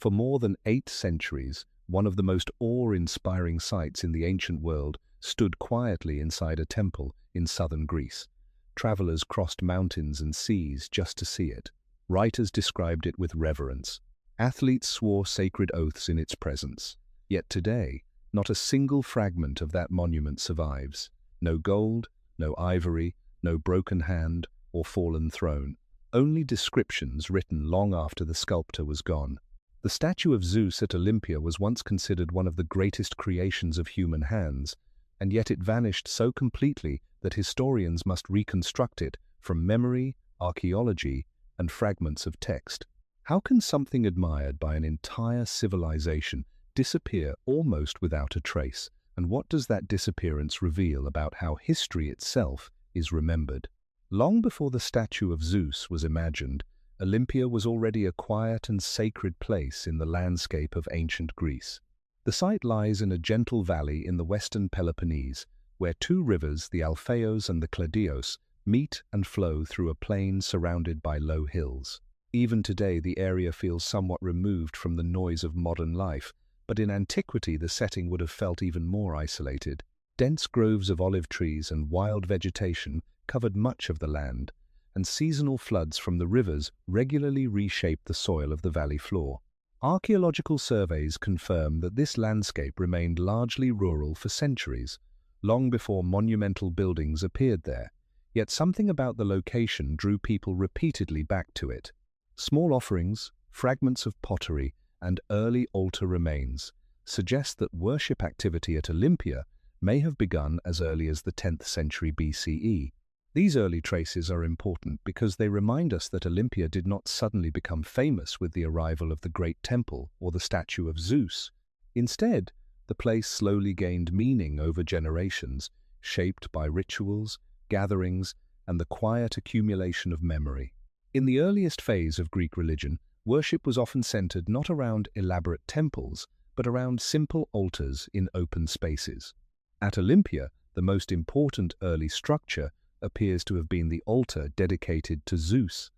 For more than 8 centuries, one of the most awe-inspiring sights in the ancient world stood quietly inside a temple in southern Greece. Travelers crossed mountains and seas just to see it. Writers described it with reverence. Athletes swore sacred oaths in its presence. Yet today, not a single fragment of that monument survives. No gold, no ivory, no broken hand or fallen throne. Only descriptions written long after the sculptor was gone. The statue of Zeus at Olympia was once considered one of the greatest creations of human hands, and yet it vanished so completely that historians must reconstruct it from memory, archaeology, and fragments of text. How can something admired by an entire civilization disappear almost without a trace? And what does that disappearance reveal about how history itself is remembered? Long before the statue of Zeus was imagined, Olympia was already a quiet and sacred place in the landscape of ancient Greece. The site lies in a gentle valley in the western Peloponnese, where two rivers, the Alpheus and the Cladios, meet and flow through a plain surrounded by low hills. Even today, the area feels somewhat removed from the noise of modern life, but in antiquity the setting would have felt even more isolated. Dense groves of olive trees and wild vegetation covered much of the land, and seasonal floods from the rivers regularly reshaped the soil of the valley floor. Archaeological surveys confirm that this landscape remained largely rural for centuries, long before monumental buildings appeared there. Yet something about the location drew people repeatedly back to it. Small offerings, fragments of pottery, and early altar remains suggest that worship activity at Olympia may have begun as early as the 10th century BCE. These early traces are important because they remind us that Olympia did not suddenly become famous with the arrival of the Great Temple or the statue of Zeus. Instead, the place slowly gained meaning over generations, shaped by rituals, gatherings, and the quiet accumulation of memory. In the earliest phase of Greek religion, worship was often centered not around elaborate temples, but around simple altars in open spaces. At Olympia, the most important early structure appears to have been the altar dedicated to Zeus.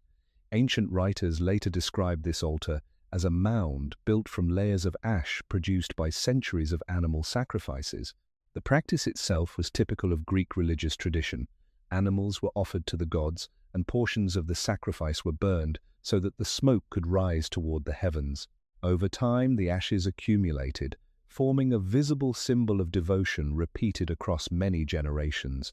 Ancient writers later described this altar as a mound built from layers of ash produced by centuries of animal sacrifices. The practice itself was typical of Greek religious tradition. Animals were offered to the gods, and portions of the sacrifice were burned so that the smoke could rise toward the heavens. Over time, the ashes accumulated, forming a visible symbol of devotion repeated across many generations.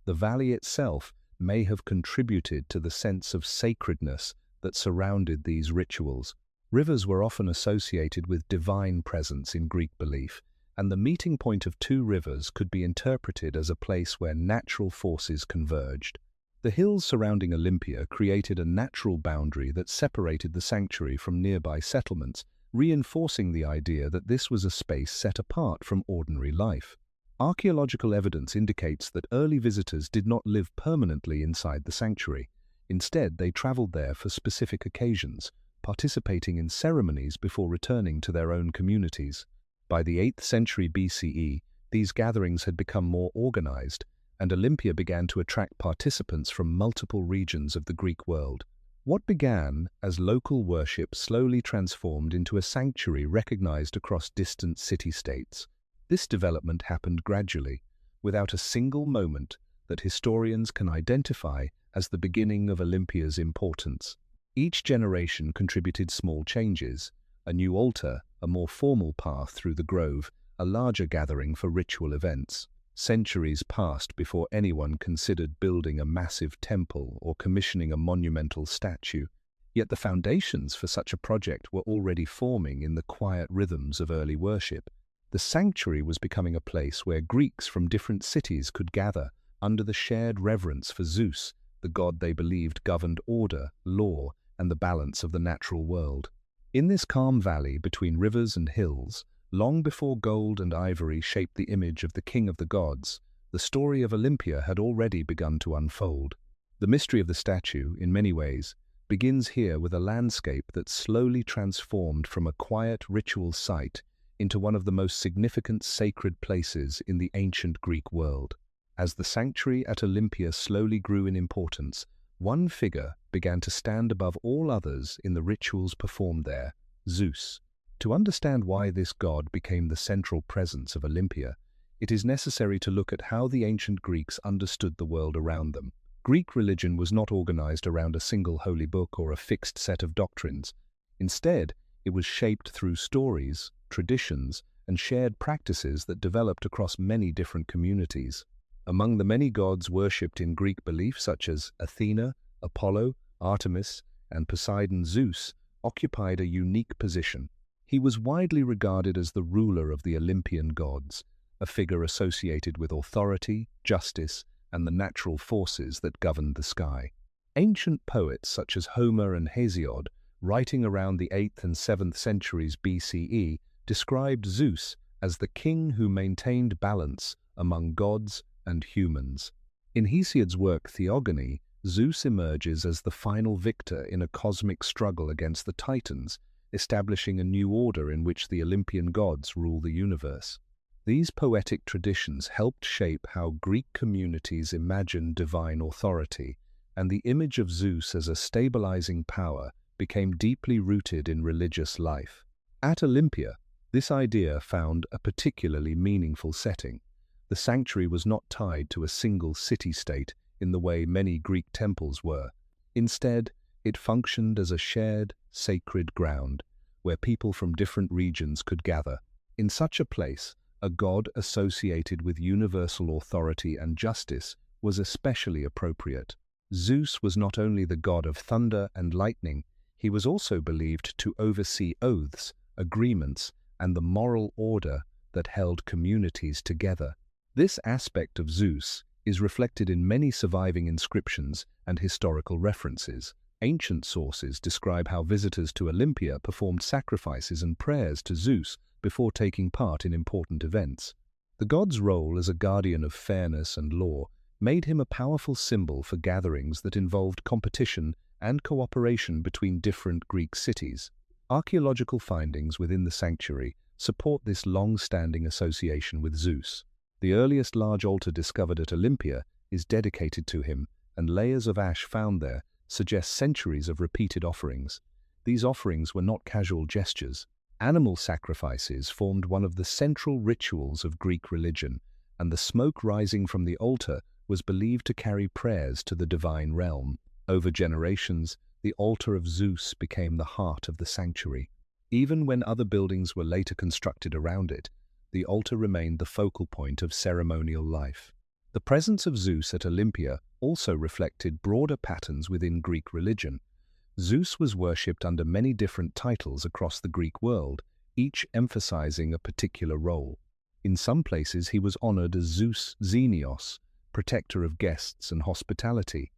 The valley itself may have contributed to the sense of sacredness that surrounded these rituals. Rivers were often associated with divine presence in Greek belief, and the meeting point of two rivers could be interpreted as a place where natural forces converged. The hills surrounding Olympia created a natural boundary that separated the sanctuary from nearby settlements, reinforcing the idea that this was a space set apart from ordinary life. Archaeological evidence indicates that early visitors did not live permanently inside the sanctuary. Instead, they traveled there for specific occasions, participating in ceremonies before returning to their own communities. By the 8th century BCE, these gatherings had become more organized, and Olympia began to attract participants from multiple regions of the Greek world. What began as local worship slowly transformed into a sanctuary recognized across distant city-states. This development happened gradually, without a single moment that historians can identify as the beginning of Olympia's importance. Each generation contributed small changes: a new altar, a more formal path through the grove, a larger gathering for ritual events. Centuries passed before anyone considered building a massive temple or commissioning a monumental statue. Yet the foundations for such a project were already forming in the quiet rhythms of early worship. The sanctuary was becoming a place where Greeks from different cities could gather under the shared reverence for Zeus, the god they believed governed order, law, and the balance of the natural world. In this calm valley between rivers and hills, long before gold and ivory shaped the image of the king of the gods, the story of Olympia had already begun to unfold. The mystery of the statue, in many ways, begins here with a landscape that slowly transformed from a quiet ritual site into one of the most significant sacred places in the ancient Greek world. As the sanctuary at Olympia slowly grew in importance, one figure began to stand above all others in the rituals performed there: Zeus. To understand why this god became the central presence of Olympia, it is necessary to look at how the ancient Greeks understood the world around them. Greek religion was not organized around a single holy book or a fixed set of doctrines. Instead, it was shaped through stories, traditions, and shared practices that developed across many different communities. Among the many gods worshipped in Greek belief, such as Athena, Apollo, Artemis, and Poseidon, Zeus occupied a unique position. He was widely regarded as the ruler of the Olympian gods, a figure associated with authority, justice, and the natural forces that governed the sky. Ancient poets such as Homer and Hesiod, writing around the 8th and 7th centuries BCE, described Zeus as the king who maintained balance among gods and humans. In Hesiod's work Theogony, Zeus emerges as the final victor in a cosmic struggle against the Titans, establishing a new order in which the Olympian gods rule the universe. These poetic traditions helped shape how Greek communities imagined divine authority, and the image of Zeus as a stabilizing power became deeply rooted in religious life. At Olympia, this idea found a particularly meaningful setting. The sanctuary was not tied to a single city-state in the way many Greek temples were. Instead, it functioned as a shared, sacred ground where people from different regions could gather. In such a place, a god associated with universal authority and justice was especially appropriate. Zeus was not only the god of thunder and lightning, he was also believed to oversee oaths, agreements, and the moral order that held communities together. This aspect of Zeus is reflected in many surviving inscriptions and historical references. Ancient sources describe how visitors to Olympia performed sacrifices and prayers to Zeus before taking part in important events. The god's role as a guardian of fairness and law made him a powerful symbol for gatherings that involved competition and cooperation between different Greek cities. Archaeological findings within the sanctuary support this long-standing association with Zeus. The earliest large altar discovered at Olympia is dedicated to him, and layers of ash found there suggest centuries of repeated offerings. These offerings were not casual gestures. Animal sacrifices formed one of the central rituals of Greek religion, and the smoke rising from the altar was believed to carry prayers to the divine realm. Over generations, the altar of Zeus became the heart of the sanctuary. Even when other buildings were later constructed around it, the altar remained the focal point of ceremonial life. The presence of Zeus at Olympia also reflected broader patterns within Greek religion. Zeus was worshipped under many different titles across the Greek world, each emphasizing a particular role. In some places he was honored as Zeus Xenios, protector of guests and hospitality.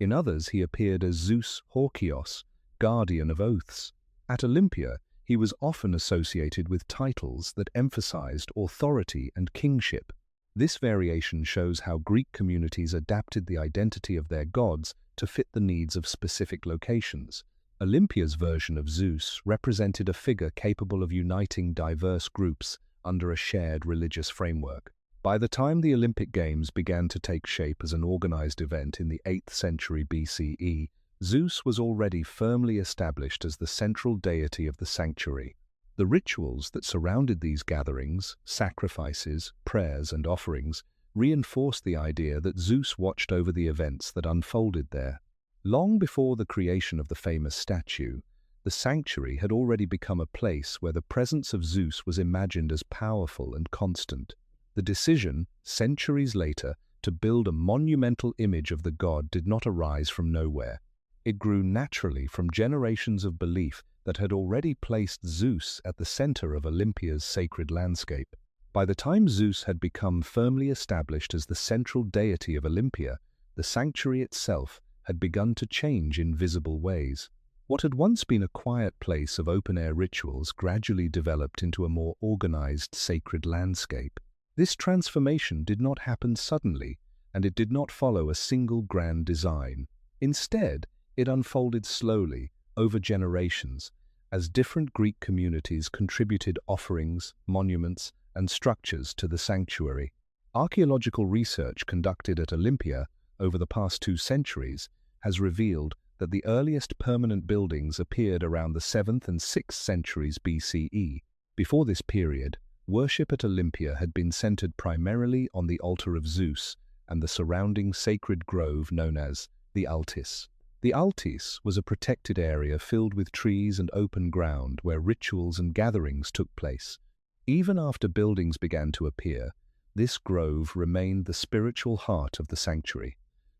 In others he appeared as Zeus Horkios, guardian of oaths. At Olympia, he was often associated with titles that emphasized authority and kingship. This variation shows how Greek communities adapted the identity of their gods to fit the needs of specific locations. Olympia's version of Zeus represented a figure capable of uniting diverse groups under a shared religious framework. By the time the Olympic Games began to take shape as an organized event in the 8th century BCE, Zeus was already firmly established as the central deity of the sanctuary. The rituals that surrounded these gatherings, sacrifices, prayers, and offerings, reinforced the idea that Zeus watched over the events that unfolded there. Long before the creation of the famous statue, the sanctuary had already become a place where the presence of Zeus was imagined as powerful and constant. The decision, centuries later, to build a monumental image of the god did not arise from nowhere. It grew naturally from generations of belief that had already placed Zeus at the center of Olympia's sacred landscape. By the time Zeus had become firmly established as the central deity of Olympia, the sanctuary itself had begun to change in visible ways. What had once been a quiet place of open-air rituals gradually developed into a more organized sacred landscape. This transformation did not happen suddenly, and it did not follow a single grand design. Instead, it unfolded slowly, over generations, as different Greek communities contributed offerings, monuments, and structures to the sanctuary. Archaeological research conducted at Olympia over the past 2 centuries has revealed that the earliest permanent buildings appeared around the 7th and 6th centuries BCE. Before this period, worship at Olympia had been centered primarily on the altar of Zeus and the surrounding sacred grove known as the Altis. The Altis was a protected area filled with trees and open ground where rituals and gatherings took place. Even after buildings began to appear, this grove remained the spiritual heart of the sanctuary.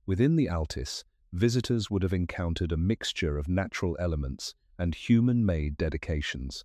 Within the Altis, visitors would have encountered a mixture of natural elements and human-made dedications.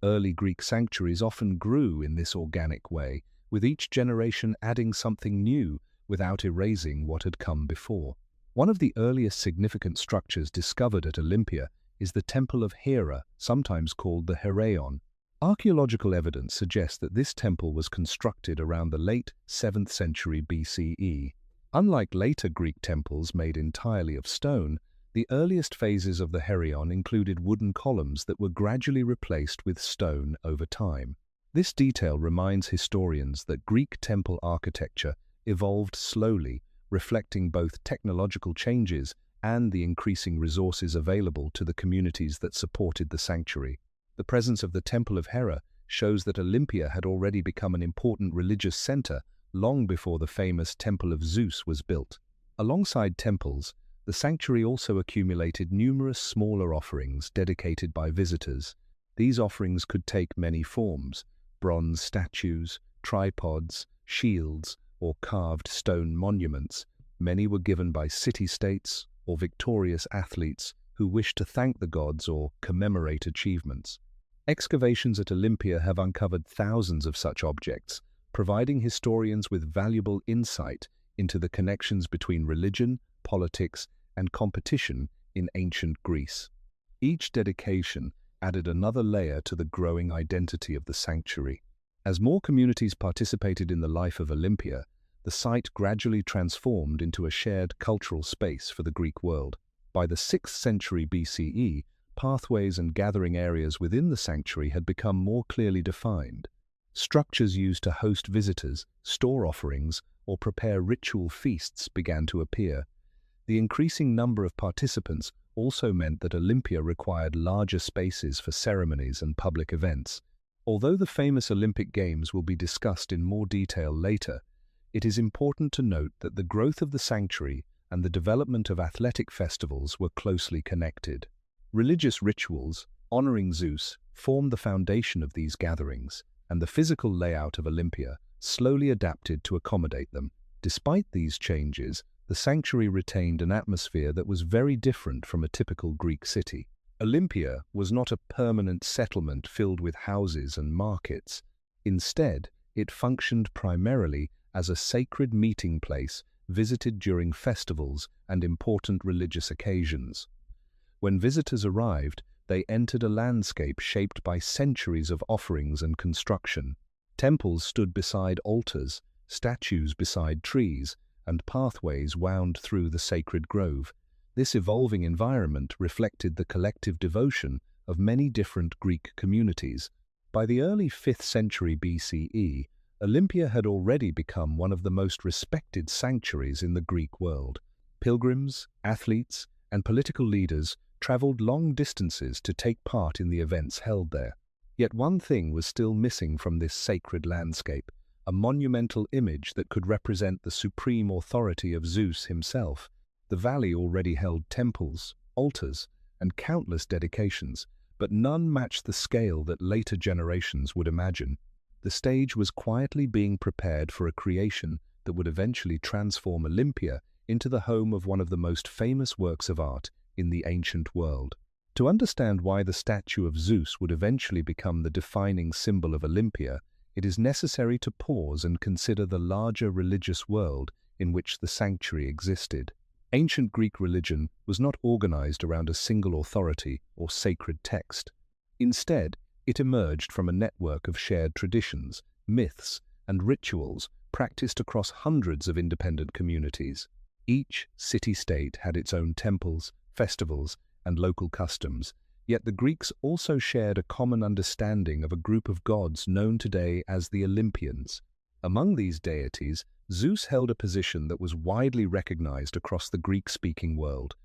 Early Greek sanctuaries often grew in this organic way, with each generation adding something new without erasing what had come before. One of the earliest significant structures discovered at Olympia is the Temple of Hera, sometimes called the Heraion. Archaeological evidence suggests that this temple was constructed around the late 7th century BCE. Unlike later Greek temples made entirely of stone, the earliest phases of the Heraion included wooden columns that were gradually replaced with stone over time. This detail reminds historians that Greek temple architecture evolved slowly, reflecting both technological changes and the increasing resources available to the communities that supported the sanctuary. The presence of the Temple of Hera shows that Olympia had already become an important religious center long before the famous Temple of Zeus was built. Alongside temples, the sanctuary also accumulated numerous smaller offerings dedicated by visitors. These offerings could take many forms: bronze statues, tripods, shields, or carved stone monuments. Many were given by city-states or victorious athletes who wished to thank the gods or commemorate achievements. Excavations at Olympia have uncovered thousands of such objects, providing historians with valuable insight into the connections between religion, politics, and competition in ancient Greece. Each dedication added another layer to the growing identity of the sanctuary. As more communities participated in the life of Olympia, the site gradually transformed into a shared cultural space for the Greek world. By the 6th century BCE, pathways and gathering areas within the sanctuary had become more clearly defined. Structures used to host visitors, store offerings, or prepare ritual feasts began to appear. The increasing number of participants also meant that Olympia required larger spaces for ceremonies and public events. Although the famous Olympic Games will be discussed in more detail later, it is important to note that the growth of the sanctuary and the development of athletic festivals were closely connected. Religious rituals, honoring Zeus, formed the foundation of these gatherings, and the physical layout of Olympia slowly adapted to accommodate them. Despite these changes, the sanctuary retained an atmosphere that was very different from a typical Greek city. Olympia was not a permanent settlement filled with houses and markets. Instead, it functioned primarily as a sacred meeting place visited during festivals and important religious occasions. When visitors arrived, they entered a landscape shaped by centuries of offerings and construction. Temples stood beside altars, statues beside trees, and pathways wound through the sacred grove. This evolving environment reflected the collective devotion of many different Greek communities. By the early 5th century BCE, Olympia had already become one of the most respected sanctuaries in the Greek world. Pilgrims, athletes, and political leaders traveled long distances to take part in the events held there. Yet one thing was still missing from this sacred landscape: a monumental image that could represent the supreme authority of Zeus himself. The valley already held temples, altars, and countless dedications, but none matched the scale that later generations would imagine. The stage was quietly being prepared for a creation that would eventually transform Olympia into the home of one of the most famous works of art in the ancient world. To understand why the statue of Zeus would eventually become the defining symbol of Olympia, it is necessary to pause and consider the larger religious world in which the sanctuary existed. Ancient Greek religion was not organized around a single authority or sacred text. Instead, it emerged from a network of shared traditions, myths, and rituals practiced across hundreds of independent communities. Each city-state had its own temples, festivals, and local customs, yet the Greeks also shared a common understanding of a group of gods known today as the Olympians. Among these deities, Zeus held a position that was widely recognized across the Greek-speaking world.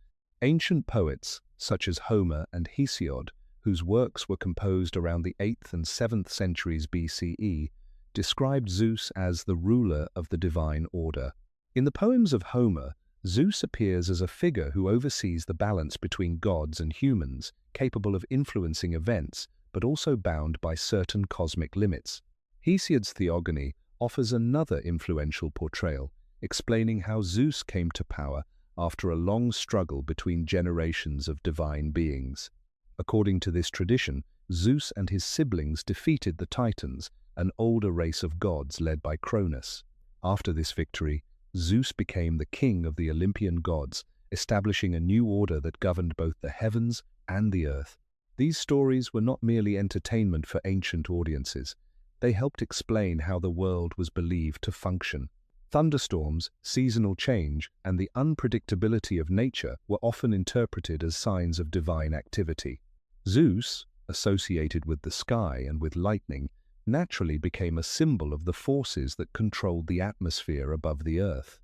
Ancient poets, such as Homer and Hesiod, whose works were composed around the 8th and 7th centuries BCE, described Zeus as the ruler of the divine order. In the poems of Homer, Zeus appears as a figure who oversees the balance between gods and humans, capable of influencing events, but also bound by certain cosmic limits. Hesiod's Theogony offers another influential portrayal, explaining how Zeus came to power after a long struggle between generations of divine beings. According to this tradition, Zeus and his siblings defeated the Titans, an older race of gods led by Cronus. After this victory, Zeus became the king of the Olympian gods, establishing a new order that governed both the heavens and the earth. These stories were not merely entertainment for ancient audiences. They helped explain how the world was believed to function. Thunderstorms, seasonal change, and the unpredictability of nature were often interpreted as signs of divine activity. Zeus, associated with the sky and with lightning, naturally became a symbol of the forces that controlled the atmosphere above the earth.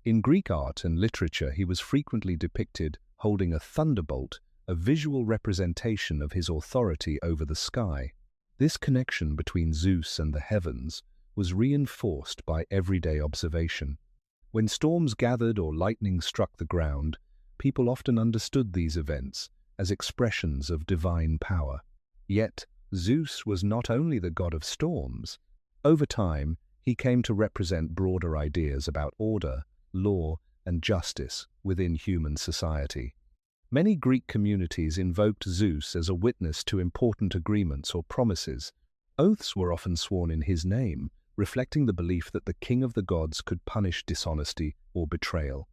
In Greek art and literature, he was frequently depicted holding a thunderbolt, a visual representation of his authority over the sky. This connection between Zeus and the heavens was reinforced by everyday observation. When storms gathered or lightning struck the ground, people often understood these events as expressions of divine power. Yet, Zeus was not only the god of storms. Over time, he came to represent broader ideas about order, law, and justice within human society. Many Greek communities invoked Zeus as a witness to important agreements or promises. Oaths were often sworn in his name, reflecting the belief that the king of the gods could punish dishonesty or betrayal.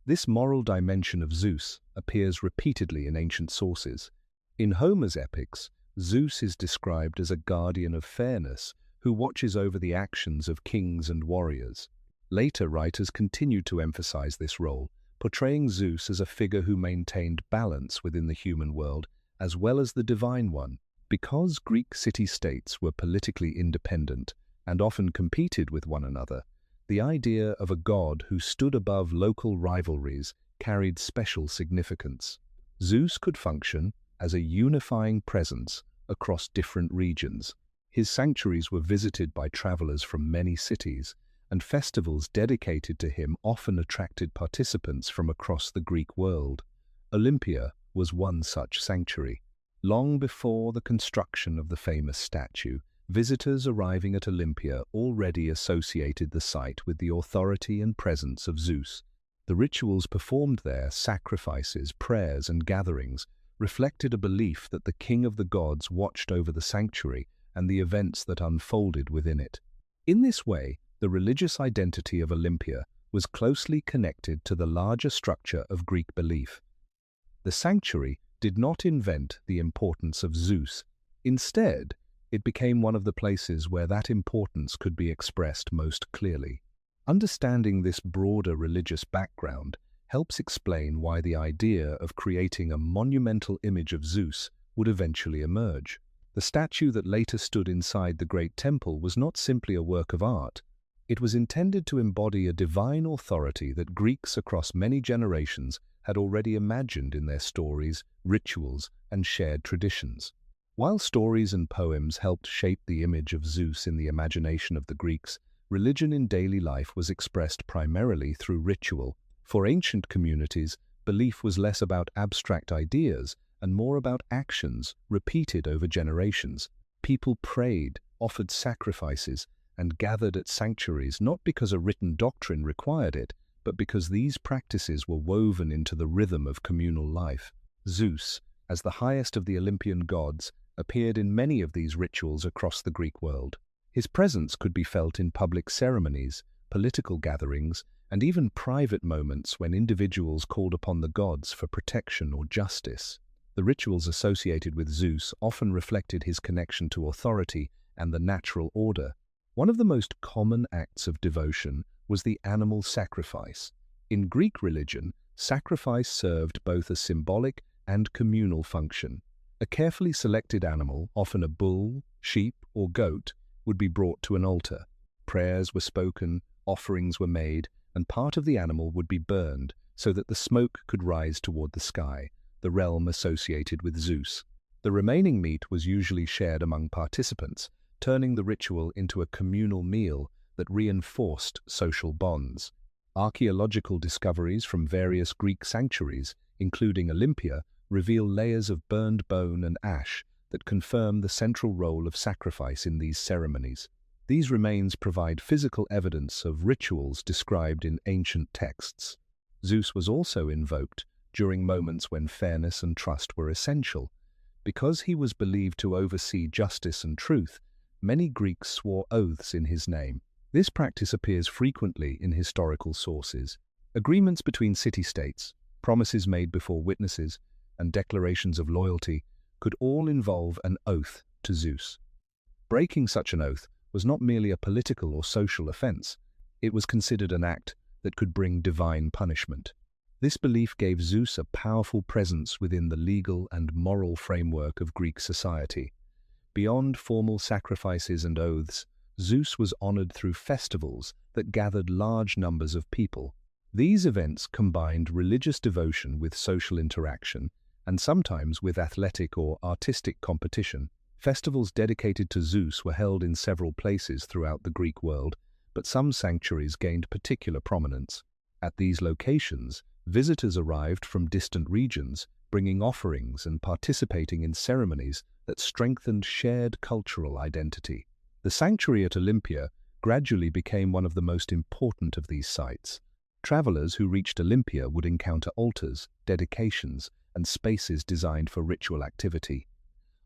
This moral dimension of Zeus appears repeatedly in ancient sources. In Homer's epics, Zeus is described as a guardian of fairness who watches over the actions of kings and warriors. Later writers continued to emphasize this role, portraying Zeus as a figure who maintained balance within the human world as well as the divine one. Because Greek city-states were politically independent and often competed with one another, the idea of a god who stood above local rivalries carried special significance. Zeus could function as a unifying presence across different regions. His sanctuaries were visited by travelers from many cities, and festivals dedicated to him often attracted participants from across the Greek world. Olympia was one such sanctuary. Long before the construction of the famous statue, visitors arriving at Olympia already associated the site with the authority and presence of Zeus. The rituals performed there, sacrifices, prayers, and gatherings, reflected a belief that the king of the gods watched over the sanctuary and the events that unfolded within it. In this way, the religious identity of Olympia was closely connected to the larger structure of Greek belief. The sanctuary did not invent the importance of Zeus. Instead, it became one of the places where that importance could be expressed most clearly. Understanding this broader religious background helps explain why the idea of creating a monumental image of Zeus would eventually emerge. The statue that later stood inside the great temple was not simply a work of art. It was intended to embody a divine authority that Greeks across many generations had already imagined in their stories, rituals, and shared traditions. While stories and poems helped shape the image of Zeus in the imagination of the Greeks, religion in daily life was expressed primarily through ritual. For ancient communities, belief was less about abstract ideas and more about actions repeated over generations. People prayed, offered sacrifices, and gathered at sanctuaries not because a written doctrine required it, but because these practices were woven into the rhythm of communal life. Zeus, as the highest of the Olympian gods, appeared in many of these rituals across the Greek world. His presence could be felt in public ceremonies, political gatherings, and even private moments when individuals called upon the gods for protection or justice. The rituals associated with Zeus often reflected his connection to authority and the natural order. One of the most common acts of devotion was the animal sacrifice. In Greek religion, sacrifice served both a symbolic and communal function. A carefully selected animal, often a bull, sheep, or goat, would be brought to an altar. Prayers were spoken, offerings were made, and part of the animal would be burned, so that the smoke could rise toward the sky, the realm associated with Zeus. The remaining meat was usually shared among participants, turning the ritual into a communal meal that reinforced social bonds. Archaeological discoveries from various Greek sanctuaries, including Olympia, reveal layers of burned bone and ash that confirm the central role of sacrifice in these ceremonies. These remains provide physical evidence of rituals described in ancient texts. Zeus was also invoked during moments when fairness and trust were essential. Because he was believed to oversee justice and truth, many Greeks swore oaths in his name. This practice appears frequently in historical sources. Agreements between city-states, promises made before witnesses, and declarations of loyalty could all involve an oath to Zeus. Breaking such an oath was not merely a political or social offense. It was considered an act that could bring divine punishment. This belief gave Zeus a powerful presence within the legal and moral framework of Greek society. Beyond formal sacrifices and oaths, Zeus was honored through festivals that gathered large numbers of people. These events combined religious devotion with social interaction, and sometimes with athletic or artistic competition. Festivals dedicated to Zeus were held in several places throughout the Greek world, but some sanctuaries gained particular prominence. At these locations, visitors arrived from distant regions, bringing offerings and participating in ceremonies that strengthened shared cultural identity. The sanctuary at Olympia gradually became one of the most important of these sites. Travelers who reached Olympia would encounter altars, dedications, and spaces designed for ritual activity.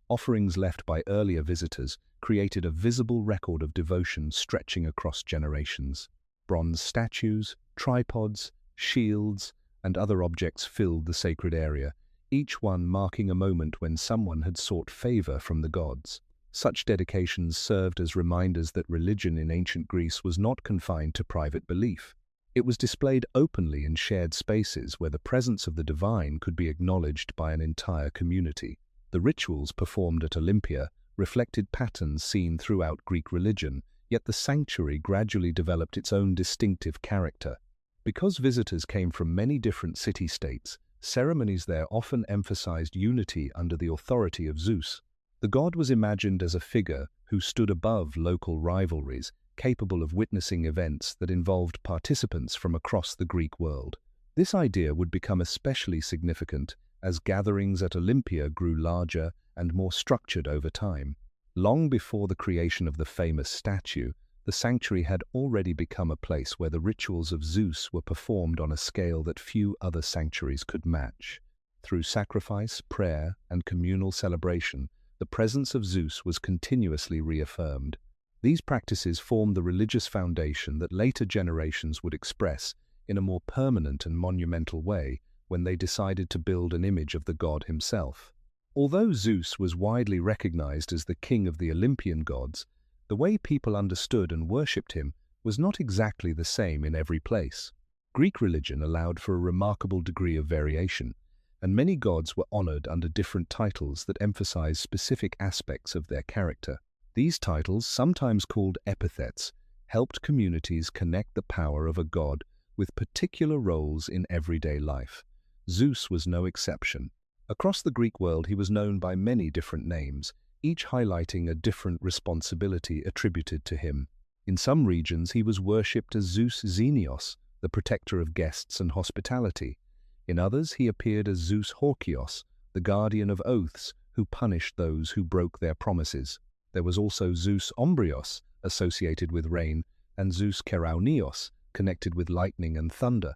Offerings left by earlier visitors created a visible record of devotion stretching across generations. Bronze statues, tripods, shields, and other objects filled the sacred area, each one marking a moment when someone had sought favor from the gods. Such dedications served as reminders that religion in ancient Greece was not confined to private belief. It was displayed openly in shared spaces where the presence of the divine could be acknowledged by an entire community. The rituals performed at Olympia reflected patterns seen throughout Greek religion, yet the sanctuary gradually developed its own distinctive character. Because visitors came from many different city-states, ceremonies there often emphasized unity under the authority of Zeus. The god was imagined as a figure who stood above local rivalries, capable of witnessing events that involved participants from across the Greek world. This idea would become especially significant as gatherings at Olympia grew larger and more structured over time. Long before the creation of the famous statue, the sanctuary had already become a place where the rituals of Zeus were performed on a scale that few other sanctuaries could match. Through sacrifice, prayer, and communal celebration, the presence of Zeus was continuously reaffirmed. These practices formed the religious foundation that later generations would express in a more permanent and monumental way when they decided to build an image of the god himself. Although Zeus was widely recognized as the king of the Olympian gods, the way people understood and worshipped him was not exactly the same in every place. Greek religion allowed for a remarkable degree of variation, and many gods were honored under different titles that emphasized specific aspects of their character. These titles, sometimes called epithets, helped communities connect the power of a god with particular roles in everyday life. Zeus was no exception. Across the Greek world, he was known by many different names, each highlighting a different responsibility attributed to him. In some regions, he was worshipped as Zeus Xenios, the protector of guests and hospitality. In others, he appeared as Zeus Horkios, the guardian of oaths who punished those who broke their promises. There was also Zeus Ombrios, associated with rain, and Zeus Keraunios, connected with lightning and thunder.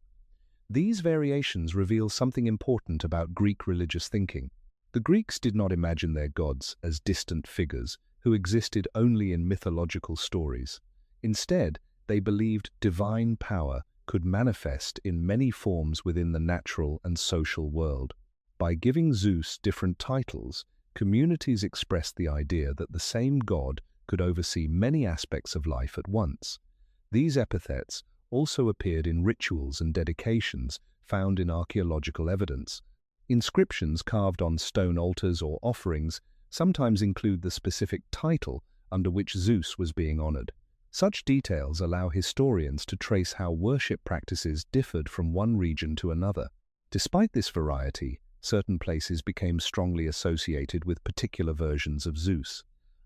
These variations reveal something important about Greek religious thinking. The Greeks did not imagine their gods as distant figures who existed only in mythological stories. Instead, they believed divine power could manifest in many forms within the natural and social world. By giving Zeus different titles, communities expressed the idea that the same god could oversee many aspects of life at once. These epithets also appeared in rituals and dedications found in archaeological evidence. Inscriptions carved on stone altars or offerings sometimes include the specific title under which Zeus was being honored. Such details allow historians to trace how worship practices differed from one region to another. Despite this variety, certain places became strongly associated with particular versions of Zeus.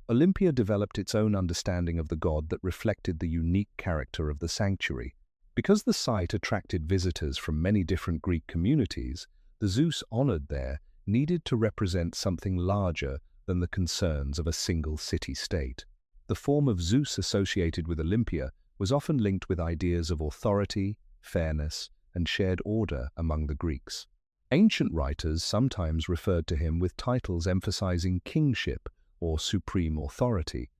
Olympia developed its own understanding of the god that reflected the unique character of the sanctuary. Because the site attracted visitors from many different Greek communities, the Zeus honored there needed to represent something larger than the concerns of a single city-state. The form of Zeus associated with Olympia was often linked with ideas of authority, fairness, and shared order among the Greeks. Ancient writers sometimes referred to him with titles emphasizing kingship or supreme authority.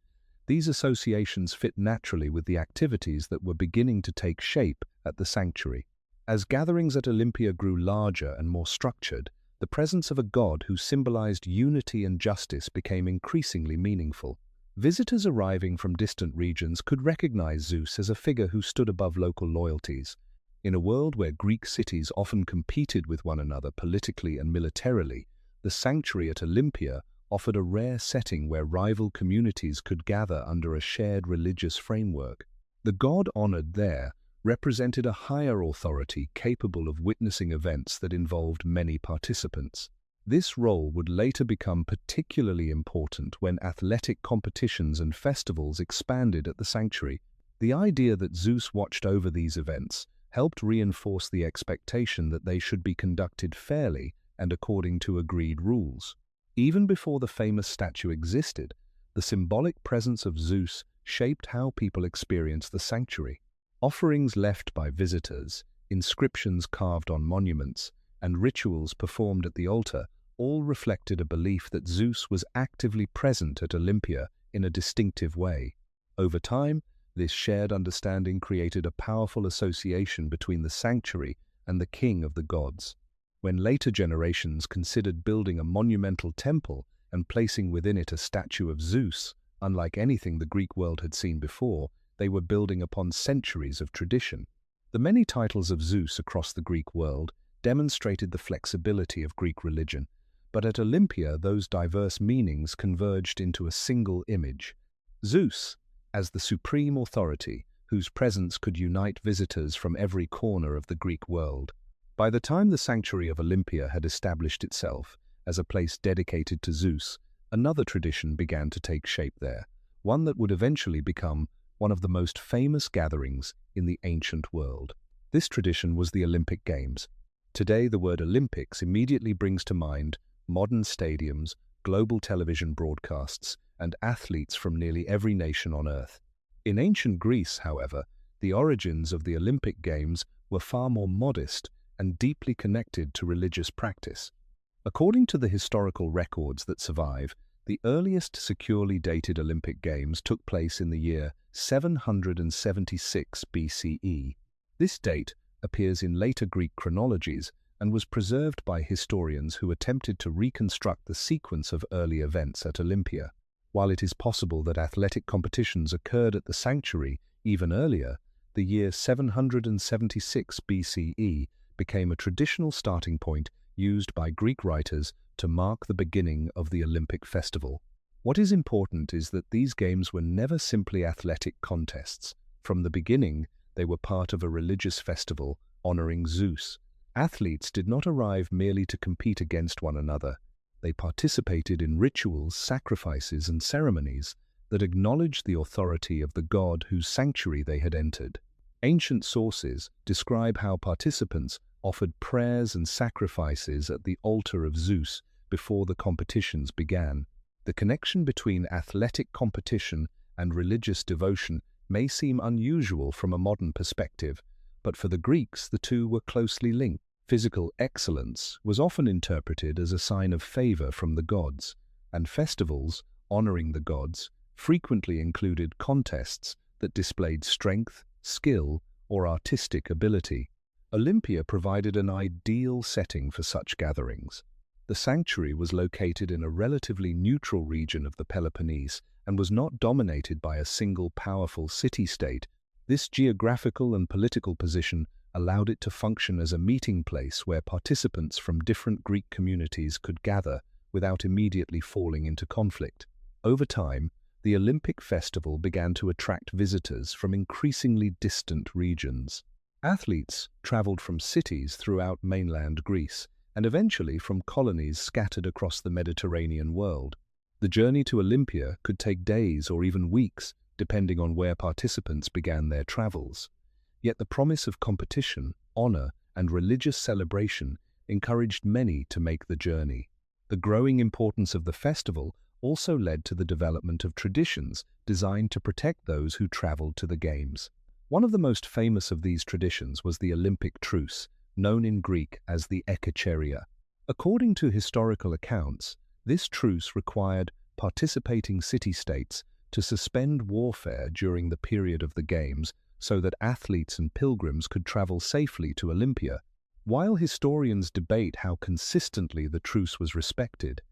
These associations fit naturally with the activities that were beginning to take shape at the sanctuary. As gatherings at Olympia grew larger and more structured, the presence of a god who symbolized unity and justice became increasingly meaningful. Visitors arriving from distant regions could recognize Zeus as a figure who stood above local loyalties. In a world where Greek cities often competed with one another politically and militarily, the sanctuary at Olympia offered a rare setting where rival communities could gather under a shared religious framework. The god honored there represented a higher authority capable of witnessing events that involved many participants. This role would later become particularly important when athletic competitions and festivals expanded at the sanctuary. The idea that Zeus watched over these events helped reinforce the expectation that they should be conducted fairly and according to agreed rules. Even before the famous statue existed, the symbolic presence of Zeus shaped how people experienced the sanctuary. Offerings left by visitors, inscriptions carved on monuments, and rituals performed at the altar all reflected a belief that Zeus was actively present at Olympia in a distinctive way. Over time, this shared understanding created a powerful association between the sanctuary and the king of the gods. When later generations considered building a monumental temple and placing within it a statue of Zeus, unlike anything the Greek world had seen before, they were building upon centuries of tradition. The many titles of Zeus across the Greek world demonstrated the flexibility of Greek religion, but at Olympia those diverse meanings converged into a single image. Zeus, as the supreme authority whose presence could unite visitors from every corner of the Greek world. By the time the sanctuary of Olympia had established itself as a place dedicated to Zeus, another tradition began to take shape there, one that would eventually become one of the most famous gatherings in the ancient world. This tradition was the Olympic Games. Today, the word Olympics immediately brings to mind modern stadiums, global television broadcasts, and athletes from nearly every nation on Earth. In ancient Greece, however, the origins of the Olympic Games were far more modest and deeply connected to religious practice. According to the historical records that survive, the earliest securely dated Olympic Games took place in the year 776 BCE. This date appears in later Greek chronologies and was preserved by historians who attempted to reconstruct the sequence of early events at Olympia. While it is possible that athletic competitions occurred at the sanctuary even earlier, the year 776 BCE became a traditional starting point used by Greek writers to mark the beginning of the Olympic festival. What is important is that these games were never simply athletic contests. From the beginning, they were part of a religious festival honoring Zeus. Athletes did not arrive merely to compete against one another. They participated in rituals, sacrifices, and ceremonies that acknowledged the authority of the god whose sanctuary they had entered. Ancient sources describe how participants offered prayers and sacrifices at the altar of Zeus before the competitions began. The connection between athletic competition and religious devotion may seem unusual from a modern perspective, but for the Greeks the two were closely linked. Physical excellence was often interpreted as a sign of favor from the gods, and festivals honoring the gods frequently included contests that displayed strength, skill, or artistic ability. Olympia provided an ideal setting for such gatherings. The sanctuary was located in a relatively neutral region of the Peloponnese and was not dominated by a single powerful city-state. This geographical and political position allowed it to function as a meeting place where participants from different Greek communities could gather without immediately falling into conflict. Over time, the Olympic festival began to attract visitors from increasingly distant regions. Athletes traveled from cities throughout mainland Greece and eventually from colonies scattered across the Mediterranean world. The journey to Olympia could take days or even weeks, depending on where participants began their travels. Yet the promise of competition, honor, and religious celebration encouraged many to make the journey. The growing importance of the festival also led to the development of traditions designed to protect those who traveled to the Games. One of the most famous of these traditions was the Olympic truce, known in Greek as the ekacheria. According to historical accounts, this truce required participating city-states to suspend warfare during the period of the Games so that athletes and pilgrims could travel safely to Olympia. While historians debate how consistently the truce was respected,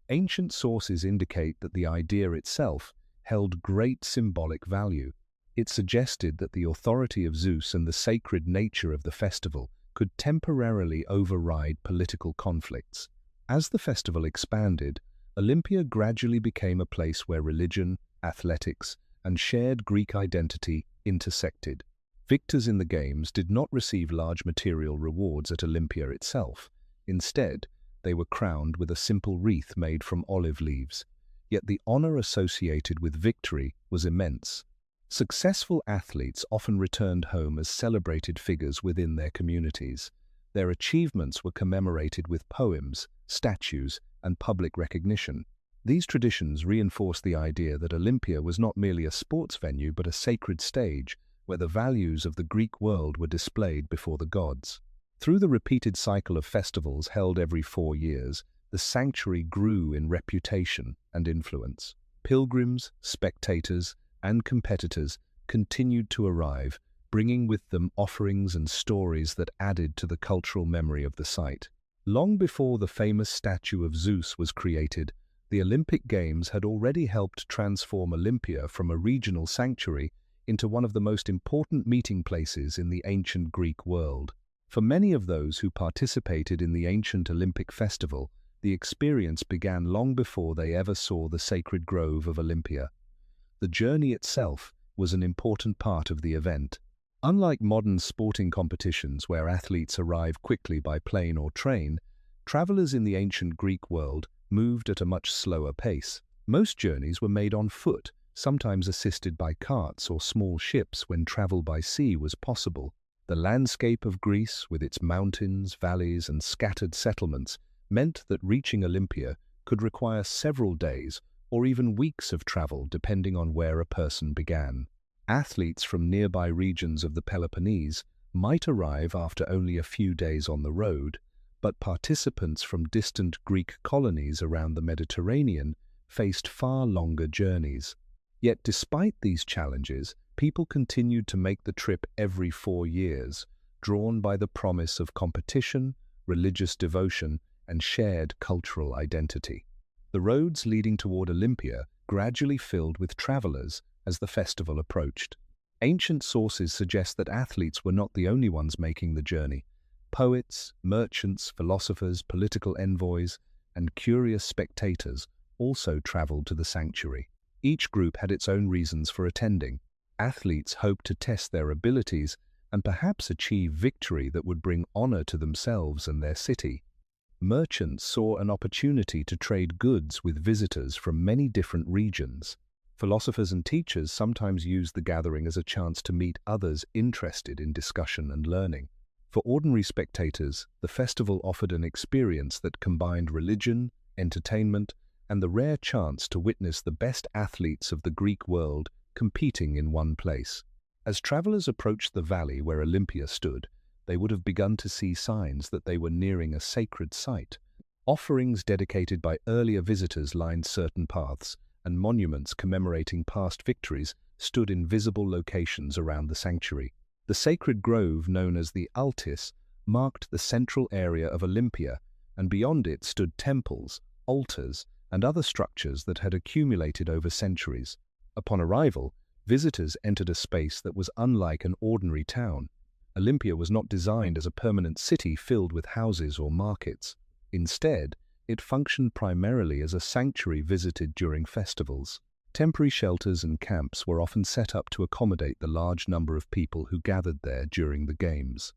ancient sources indicate that the idea itself held great symbolic value. It suggested that the authority of Zeus and the sacred nature of the festival could temporarily override political conflicts. As the festival expanded, Olympia gradually became a place where religion, athletics, and shared Greek identity intersected. Victors in the Games did not receive large material rewards at Olympia itself. Instead, they were crowned with a simple wreath made from olive leaves. Yet the honor associated with victory was immense. Successful athletes often returned home as celebrated figures within their communities. Their achievements were commemorated with poems, statues, and public recognition. These traditions reinforced the idea that Olympia was not merely a sports venue but a sacred stage where the values of the Greek world were displayed before the gods. Through the repeated cycle of festivals held every 4 years, the sanctuary grew in reputation and influence. Pilgrims, spectators, and competitors continued to arrive, bringing with them offerings and stories that added to the cultural memory of the site. Long before the famous statue of Zeus was created, the Olympic Games had already helped transform Olympia from a regional sanctuary into one of the most important meeting places in the ancient Greek world. For many of those who participated in the ancient Olympic festival, the experience began long before they ever saw the sacred grove of Olympia. The journey itself was an important part of the event. Unlike modern sporting competitions where athletes arrive quickly by plane or train, travelers in the ancient Greek world moved at a much slower pace. Most journeys were made on foot, sometimes assisted by carts or small ships when travel by sea was possible. The landscape of Greece, with its mountains, valleys, and scattered settlements, meant that reaching Olympia could require several days or even weeks of travel depending on where a person began. Athletes from nearby regions of the Peloponnese might arrive after only a few days on the road, but participants from distant Greek colonies around the Mediterranean faced far longer journeys. Yet despite these challenges, people continued to make the trip every 4 years, drawn by the promise of competition, religious devotion, and shared cultural identity. The roads leading toward Olympia gradually filled with travelers as the festival approached. Ancient sources suggest that athletes were not the only ones making the journey. Poets, merchants, philosophers, political envoys, and curious spectators also traveled to the sanctuary. Each group had its own reasons for attending. Athletes hoped to test their abilities and perhaps achieve victory that would bring honor to themselves and their city. Merchants saw an opportunity to trade goods with visitors from many different regions. Philosophers and teachers sometimes used the gathering as a chance to meet others interested in discussion and learning. For ordinary spectators, the festival offered an experience that combined religion, entertainment, and the rare chance to witness the best athletes of the Greek world competing in one place. As travelers approached the valley where Olympia stood, they would have begun to see signs that they were nearing a sacred site. Offerings dedicated by earlier visitors lined certain paths, and monuments commemorating past victories stood in visible locations around the sanctuary. The sacred grove, known as the Altis, marked the central area of Olympia, and beyond it stood temples, altars, and other structures that had accumulated over centuries. Upon arrival, visitors entered a space that was unlike an ordinary town. Olympia was not designed as a permanent city filled with houses or markets. Instead, it functioned primarily as a sanctuary visited during festivals. Temporary shelters and camps were often set up to accommodate the large number of people who gathered there during the games.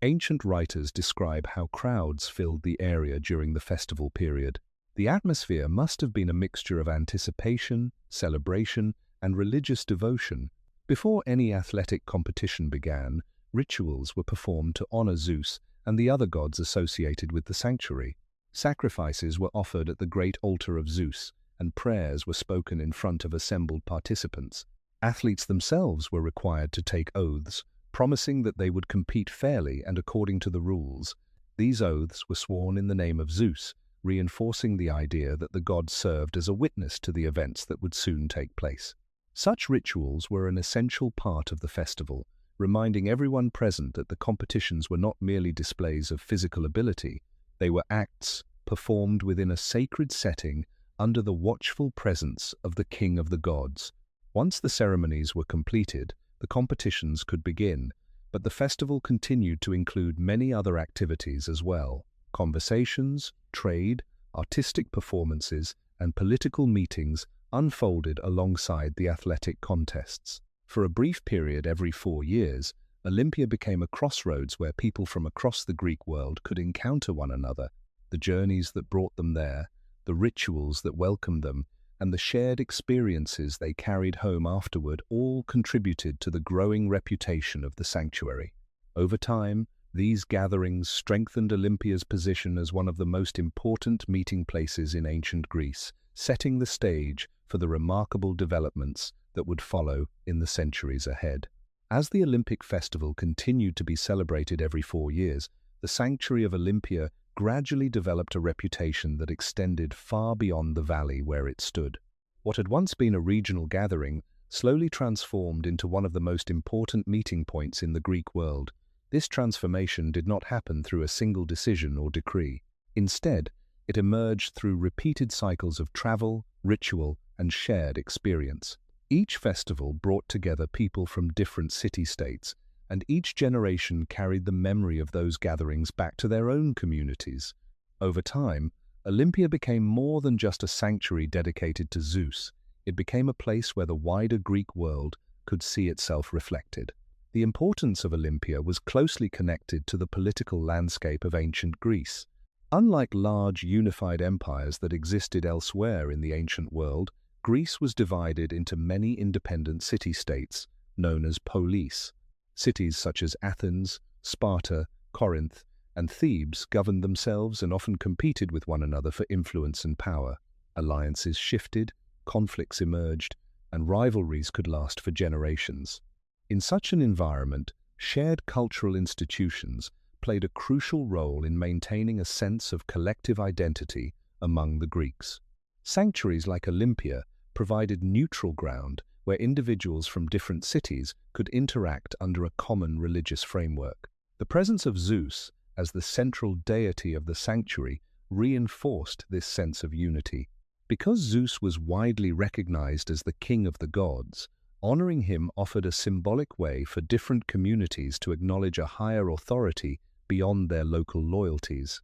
Ancient writers describe how crowds filled the area during the festival period. The atmosphere must have been a mixture of anticipation, celebration, and religious devotion. Before any athletic competition began, rituals were performed to honor Zeus and the other gods associated with the sanctuary. Sacrifices were offered at the great altar of Zeus, and prayers were spoken in front of assembled participants. Athletes themselves were required to take oaths, promising that they would compete fairly and according to the rules. These oaths were sworn in the name of Zeus, reinforcing the idea that the god served as a witness to the events that would soon take place. Such rituals were an essential part of the festival, reminding everyone present that the competitions were not merely displays of physical ability, they were acts performed within a sacred setting under the watchful presence of the king of the gods. Once the ceremonies were completed, the competitions could begin, but the festival continued to include many other activities as well. Conversations, trade, artistic performances, and political meetings unfolded alongside the athletic contests. For a brief period every 4 years, Olympia became a crossroads where people from across the Greek world could encounter one another. The journeys that brought them there, the rituals that welcomed them, and the shared experiences they carried home afterward all contributed to the growing reputation of the sanctuary. Over time, these gatherings strengthened Olympia's position as one of the most important meeting places in ancient Greece, setting the stage for the remarkable developments that would follow in the centuries ahead. As the Olympic festival continued to be celebrated every 4 years, the sanctuary of Olympia gradually developed a reputation that extended far beyond the valley where it stood. What had once been a regional gathering slowly transformed into one of the most important meeting points in the Greek world. This transformation did not happen through a single decision or decree. Instead, it emerged through repeated cycles of travel, ritual, and shared experience. Each festival brought together people from different city-states, and each generation carried the memory of those gatherings back to their own communities. Over time, Olympia became more than just a sanctuary dedicated to Zeus. It became a place where the wider Greek world could see itself reflected. The importance of Olympia was closely connected to the political landscape of ancient Greece. Unlike large unified empires that existed elsewhere in the ancient world, Greece was divided into many independent city-states, known as polis. Cities such as Athens, Sparta, Corinth, and Thebes governed themselves and often competed with one another for influence and power. Alliances shifted, conflicts emerged, and rivalries could last for generations. In such an environment, shared cultural institutions played a crucial role in maintaining a sense of collective identity among the Greeks. Sanctuaries like Olympia provided neutral ground where individuals from different cities could interact under a common religious framework. The presence of Zeus as the central deity of the sanctuary reinforced this sense of unity. Because Zeus was widely recognized as the king of the gods, honoring him offered a symbolic way for different communities to acknowledge a higher authority beyond their local loyalties.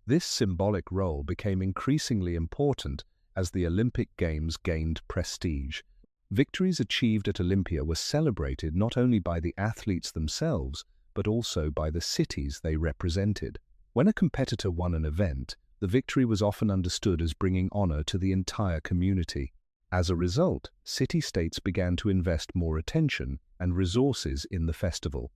This symbolic role became increasingly important as the Olympic Games gained prestige. Victories achieved at Olympia were celebrated not only by the athletes themselves, but also by the cities they represented. When a competitor won an event, the victory was often understood as bringing honor to the entire community. As a result, city-states began to invest more attention and resources in the festival.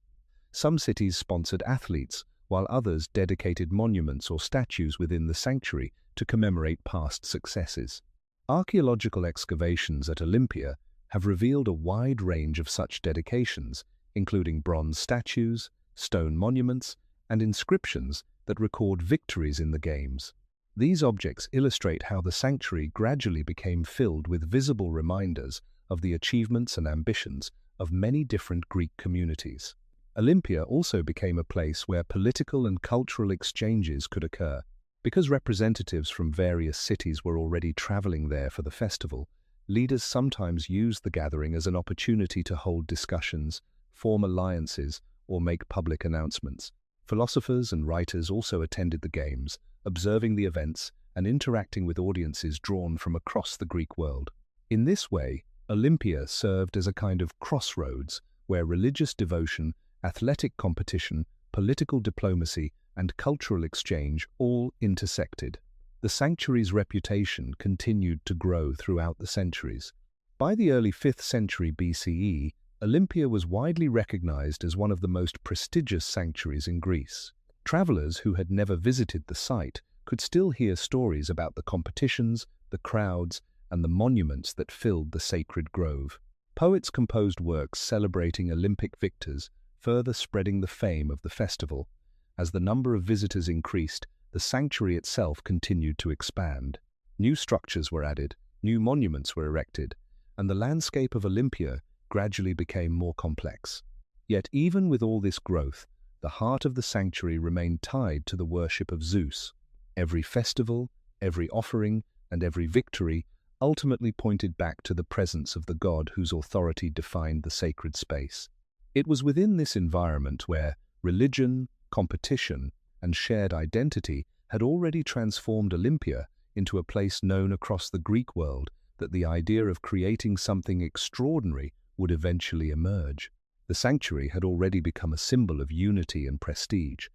Some cities sponsored athletes, while others dedicated monuments or statues within the sanctuary to commemorate past successes. Archaeological excavations at Olympia have revealed a wide range of such dedications, including bronze statues, stone monuments, and inscriptions that record victories in the games. These objects illustrate how the sanctuary gradually became filled with visible reminders of the achievements and ambitions of many different Greek communities. Olympia also became a place where political and cultural exchanges could occur. Because representatives from various cities were already traveling there for the festival, leaders sometimes used the gathering as an opportunity to hold discussions, form alliances, or make public announcements. Philosophers and writers also attended the games, observing the events and interacting with audiences drawn from across the Greek world. In this way, Olympia served as a kind of crossroads where religious devotion, athletic competition, political diplomacy, and cultural exchange all intersected. The sanctuary's reputation continued to grow throughout the centuries. By the early 5th century BCE, Olympia was widely recognized as one of the most prestigious sanctuaries in Greece. Travelers who had never visited the site could still hear stories about the competitions, the crowds, and the monuments that filled the sacred grove. Poets composed works celebrating Olympic victors, further spreading the fame of the festival. As the number of visitors increased, the sanctuary itself continued to expand. New structures were added, new monuments were erected, and the landscape of Olympia gradually became more complex. Yet even with all this growth, the heart of the sanctuary remained tied to the worship of Zeus. Every festival, every offering, and every victory ultimately pointed back to the presence of the god whose authority defined the sacred space. It was within this environment where religion, competition, and shared identity had already transformed Olympia into a place known across the Greek world that the idea of creating something extraordinary would eventually emerge. The sanctuary had already become a symbol of unity and prestige.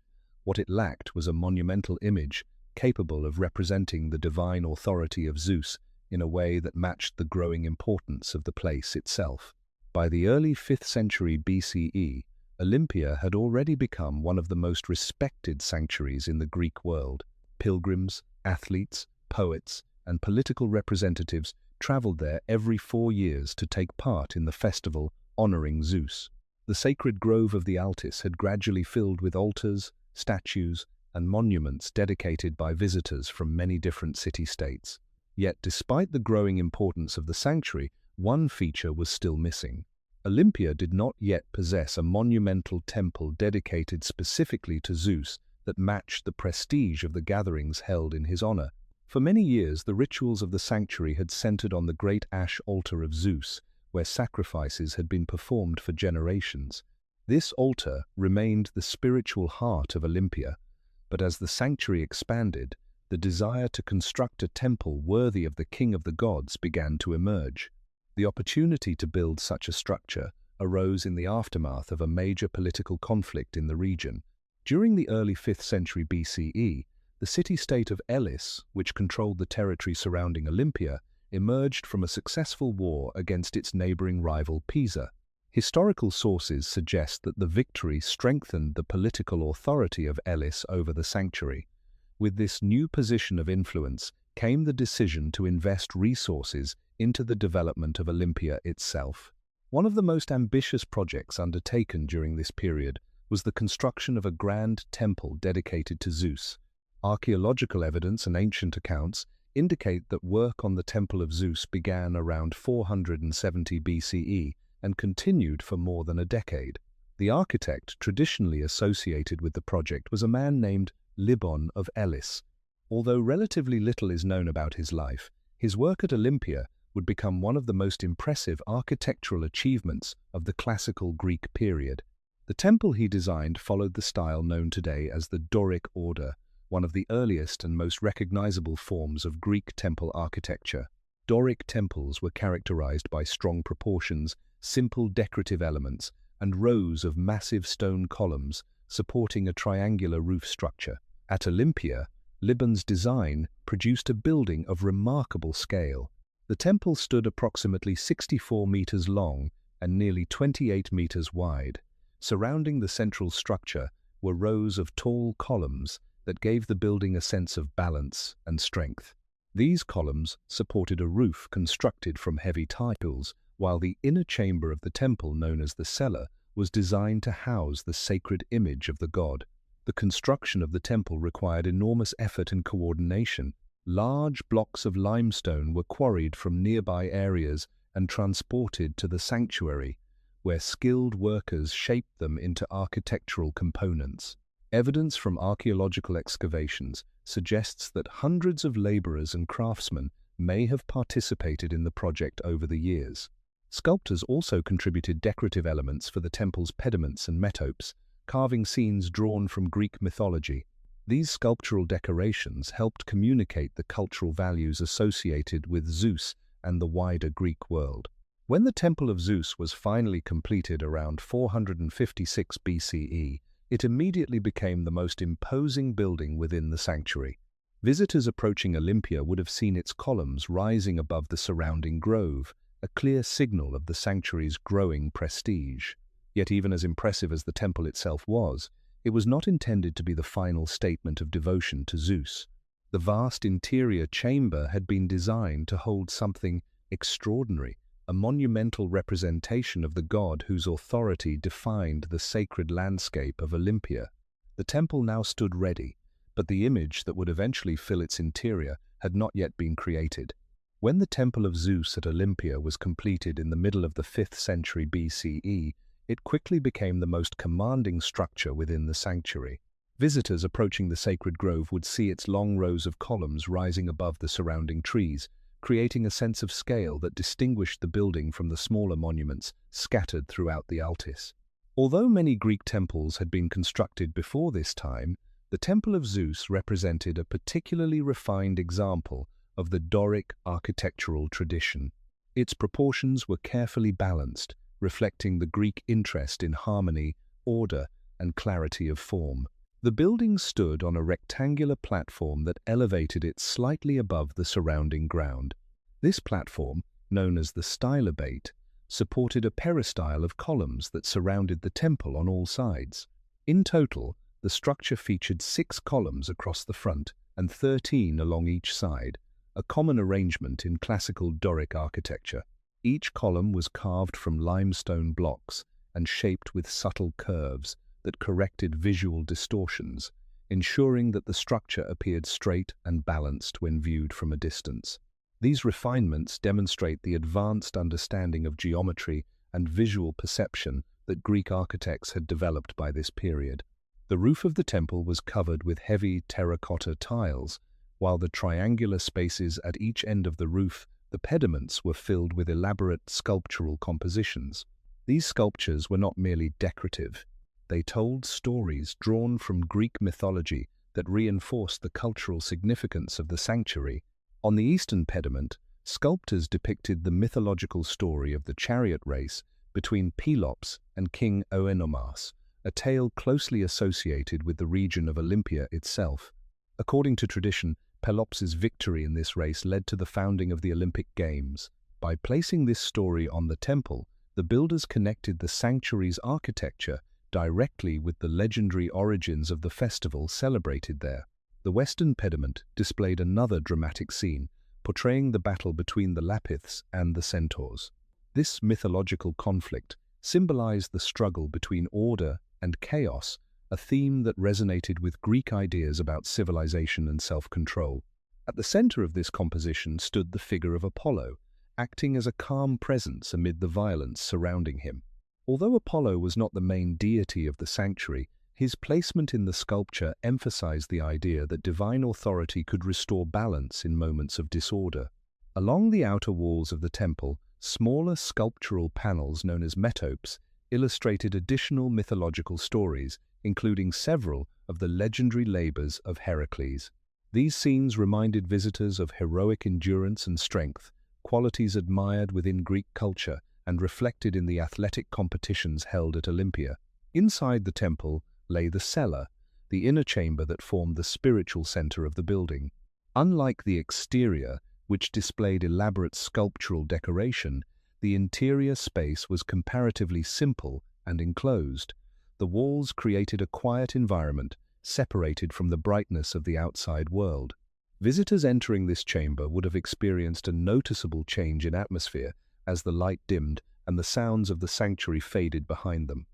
What it lacked was a monumental image capable of representing the divine authority of Zeus in a way that matched the growing importance of the place itself. By the early 5th century BCE, Olympia had already become one of the most respected sanctuaries in the Greek world. Pilgrims, athletes, poets, and political representatives traveled there every 4 years to take part in the festival honoring Zeus. The sacred grove of the Altis had gradually filled with altars, statues, and monuments dedicated by visitors from many different city-states. Yet, despite the growing importance of the sanctuary, one feature was still missing. Olympia did not yet possess a monumental temple dedicated specifically to Zeus that matched the prestige of the gatherings held in his honor. For many years, the rituals of the sanctuary had centered on the great ash altar of Zeus, where sacrifices had been performed for generations. This altar remained the spiritual heart of Olympia, but as the sanctuary expanded, the desire to construct a temple worthy of the king of the gods began to emerge. The opportunity to build such a structure arose in the aftermath of a major political conflict in the region. During the early 5th century BCE, the city-state of Elis, which controlled the territory surrounding Olympia, emerged from a successful war against its neighboring rival Pisa. Historical sources suggest that the victory strengthened the political authority of Elis over the sanctuary. With this new position of influence came the decision to invest resources into the development of Olympia itself. One of the most ambitious projects undertaken during this period was the construction of a grand temple dedicated to Zeus. Archaeological evidence and ancient accounts indicate that work on the Temple of Zeus began around 470 BCE and continued for more than a decade. The architect traditionally associated with the project was a man named Libon of Elis. Although relatively little is known about his life, his work at Olympia would become one of the most impressive architectural achievements of the classical Greek period. The temple he designed followed the style known today as the Doric order, one of the earliest and most recognizable forms of Greek temple architecture. Doric temples were characterized by strong proportions, simple decorative elements, and rows of massive stone columns supporting a triangular roof structure. At Olympia, Libon's design produced a building of remarkable scale. The temple stood approximately 64 meters long and nearly 28 meters wide. Surrounding the central structure were rows of tall columns that gave the building a sense of balance and strength. These columns supported a roof constructed from heavy tiles, while the inner chamber of the temple, known as the cella, was designed to house the sacred image of the god. The construction of the temple required enormous effort and coordination. Large blocks of limestone were quarried from nearby areas and transported to the sanctuary, where skilled workers shaped them into architectural components. Evidence from archaeological excavations suggests that hundreds of laborers and craftsmen may have participated in the project over the years. Sculptors also contributed decorative elements for the temple's pediments and metopes, carving scenes drawn from Greek mythology. These sculptural decorations helped communicate the cultural values associated with Zeus and the wider Greek world. When the Temple of Zeus was finally completed around 456 BCE, it immediately became the most imposing building within the sanctuary. Visitors approaching Olympia would have seen its columns rising above the surrounding grove, a clear signal of the sanctuary's growing prestige. Yet even as impressive as the temple itself was, it was not intended to be the final statement of devotion to Zeus. The vast interior chamber had been designed to hold something extraordinary, a monumental representation of the god whose authority defined the sacred landscape of Olympia. The temple now stood ready, but the image that would eventually fill its interior had not yet been created. When the Temple of Zeus at Olympia was completed in the middle of the 5th century BCE, it quickly became the most commanding structure within the sanctuary. Visitors approaching the sacred grove would see its long rows of columns rising above the surrounding trees, creating a sense of scale that distinguished the building from the smaller monuments scattered throughout the Altis. Although many Greek temples had been constructed before this time, the Temple of Zeus represented a particularly refined example of the Doric architectural tradition. Its proportions were carefully balanced, reflecting the Greek interest in harmony, order, and clarity of form. The building stood on a rectangular platform that elevated it slightly above the surrounding ground. This platform, known as the stylobate, supported a peristyle of columns that surrounded the temple on all sides. In total, the structure featured 6 columns across the front and 13 along each side, a common arrangement in classical Doric architecture. Each column was carved from limestone blocks and shaped with subtle curves that corrected visual distortions, ensuring that the structure appeared straight and balanced when viewed from a distance. These refinements demonstrate the advanced understanding of geometry and visual perception that Greek architects had developed by this period. The roof of the temple was covered with heavy terracotta tiles, while the triangular spaces at each end of the roof, the pediments, were filled with elaborate sculptural compositions. These sculptures were not merely decorative. They told stories drawn from Greek mythology that reinforced the cultural significance of the sanctuary. On the eastern pediment, sculptors depicted the mythological story of the chariot race between Pelops and King Oenomas, a tale closely associated with the region of Olympia itself. According to tradition, Pelops's victory in this race led to the founding of the Olympic Games. By placing this story on the temple, the builders connected the sanctuary's architecture directly with the legendary origins of the festival celebrated there. The western pediment displayed another dramatic scene, portraying the battle between the Lapiths and the Centaurs. This mythological conflict symbolized the struggle between order and chaos, a theme that resonated with Greek ideas about civilization and self-control. At the center of this composition stood the figure of Apollo, acting as a calm presence amid the violence surrounding him. Although Apollo was not the main deity of the sanctuary, his placement in the sculpture emphasized the idea that divine authority could restore balance in moments of disorder. Along the outer walls of the temple, smaller sculptural panels known as metopes illustrated additional mythological stories, including several of the legendary labors of Heracles. These scenes reminded visitors of heroic endurance and strength, qualities admired within Greek culture and reflected in the athletic competitions held at Olympia. Inside the temple lay the cella, the inner chamber that formed the spiritual center of the building. Unlike the exterior, which displayed elaborate sculptural decoration, the interior space was comparatively simple and enclosed. The walls created a quiet environment, separated from the brightness of the outside world. Visitors entering this chamber would have experienced a noticeable change in atmosphere as the light dimmed and the sounds of the sanctuary faded behind them.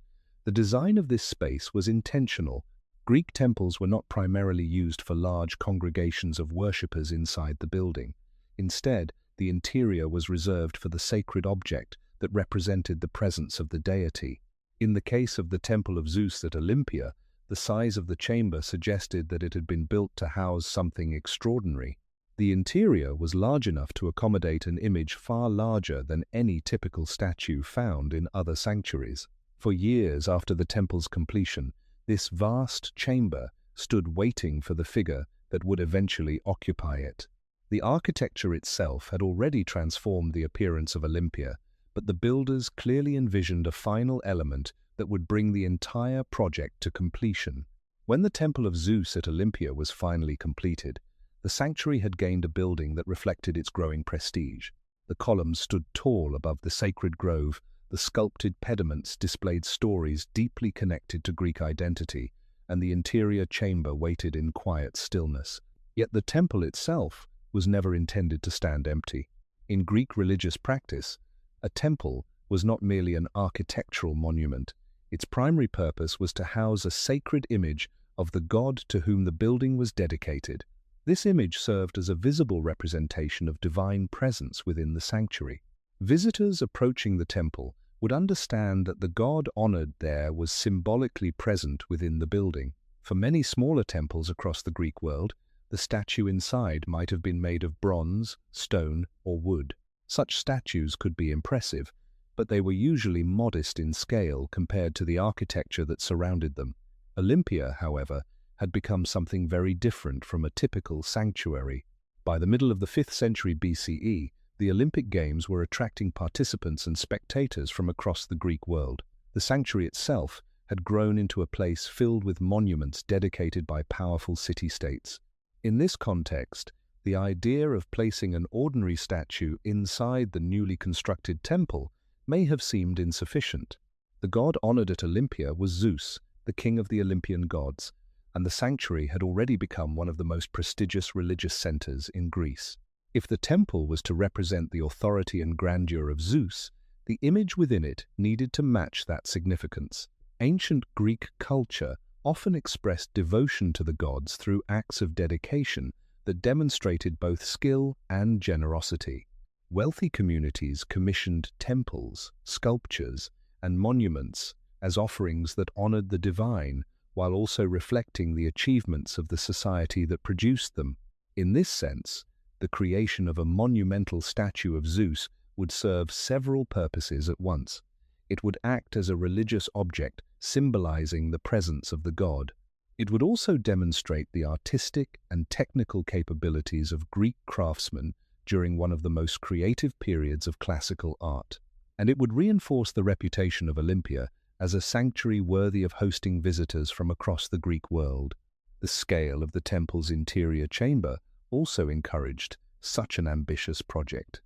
The design of this space was intentional. Greek temples were not primarily used for large congregations of worshippers inside the building. Instead, the interior was reserved for the sacred object that represented the presence of the deity. In the case of the Temple of Zeus at Olympia, the size of the chamber suggested that it had been built to house something extraordinary. The interior was large enough to accommodate an image far larger than any typical statue found in other sanctuaries. For years after the temple's completion, this vast chamber stood waiting for the figure that would eventually occupy it. The architecture itself had already transformed the appearance of Olympia, but the builders clearly envisioned a final element that would bring the entire project to completion. When the Temple of Zeus at Olympia was finally completed, the sanctuary had gained a building that reflected its growing prestige. The columns stood tall above the sacred grove, the sculpted pediments displayed stories deeply connected to Greek identity, and the interior chamber waited in quiet stillness. Yet the temple itself was never intended to stand empty. In Greek religious practice, a temple was not merely an architectural monument. Its primary purpose was to house a sacred image of the god to whom the building was dedicated. This image served as a visible representation of divine presence within the sanctuary. Visitors approaching the temple would understand that the god honored there was symbolically present within the building. For many smaller temples across the Greek world, the statue inside might have been made of bronze, stone, or wood. Such statues could be impressive, but they were usually modest in scale compared to the architecture that surrounded them. Olympia, however, had become something very different from a typical sanctuary. By the middle of the 5th century BCE, the Olympic Games were attracting participants and spectators from across the Greek world. The sanctuary itself had grown into a place filled with monuments dedicated by powerful city-states. In this context, the idea of placing an ordinary statue inside the newly constructed temple may have seemed insufficient. The god honored at Olympia was Zeus, the king of the Olympian gods, and the sanctuary had already become one of the most prestigious religious centers in Greece. If the temple was to represent the authority and grandeur of Zeus, the image within it needed to match that significance. Ancient Greek culture often expressed devotion to the gods through acts of dedication that demonstrated both skill and generosity. Wealthy communities commissioned temples, sculptures, and monuments as offerings that honored the divine, while also reflecting the achievements of the society that produced them. In this sense, the creation of a monumental statue of Zeus would serve several purposes at once. It would act as a religious object, symbolizing the presence of the god. It would also demonstrate the artistic and technical capabilities of Greek craftsmen during one of the most creative periods of classical art. And it would reinforce the reputation of Olympia as a sanctuary worthy of hosting visitors from across the Greek world. The scale of the temple's interior chamber also encouraged such an ambitious project.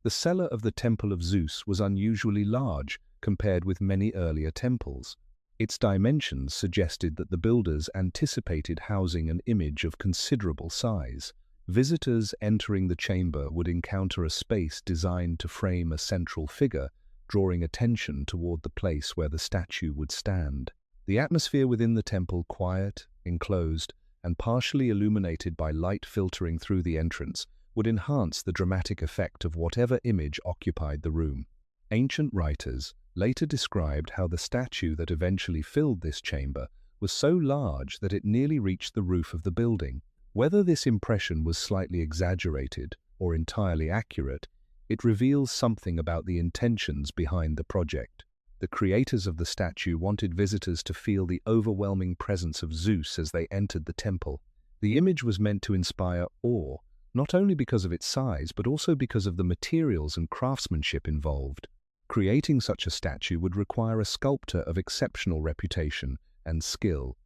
The cellar of the Temple of Zeus was unusually large compared with many earlier temples. Its dimensions suggested that the builders anticipated housing an image of considerable size. Visitors entering the chamber would encounter a space designed to frame a central figure, drawing attention toward the place where the statue would stand. The atmosphere within the temple, quiet, enclosed, and partially illuminated by light filtering through the entrance, would enhance the dramatic effect of whatever image occupied the room. Ancient writers later described how the statue that eventually filled this chamber was so large that it nearly reached the roof of the building. Whether this impression was slightly exaggerated or entirely accurate, it reveals something about the intentions behind the project. The creators of the statue wanted visitors to feel the overwhelming presence of Zeus as they entered the temple. The image was meant to inspire awe, not only because of its size, but also because of the materials and craftsmanship involved. Creating such a statue would require a sculptor of exceptional reputation and skill.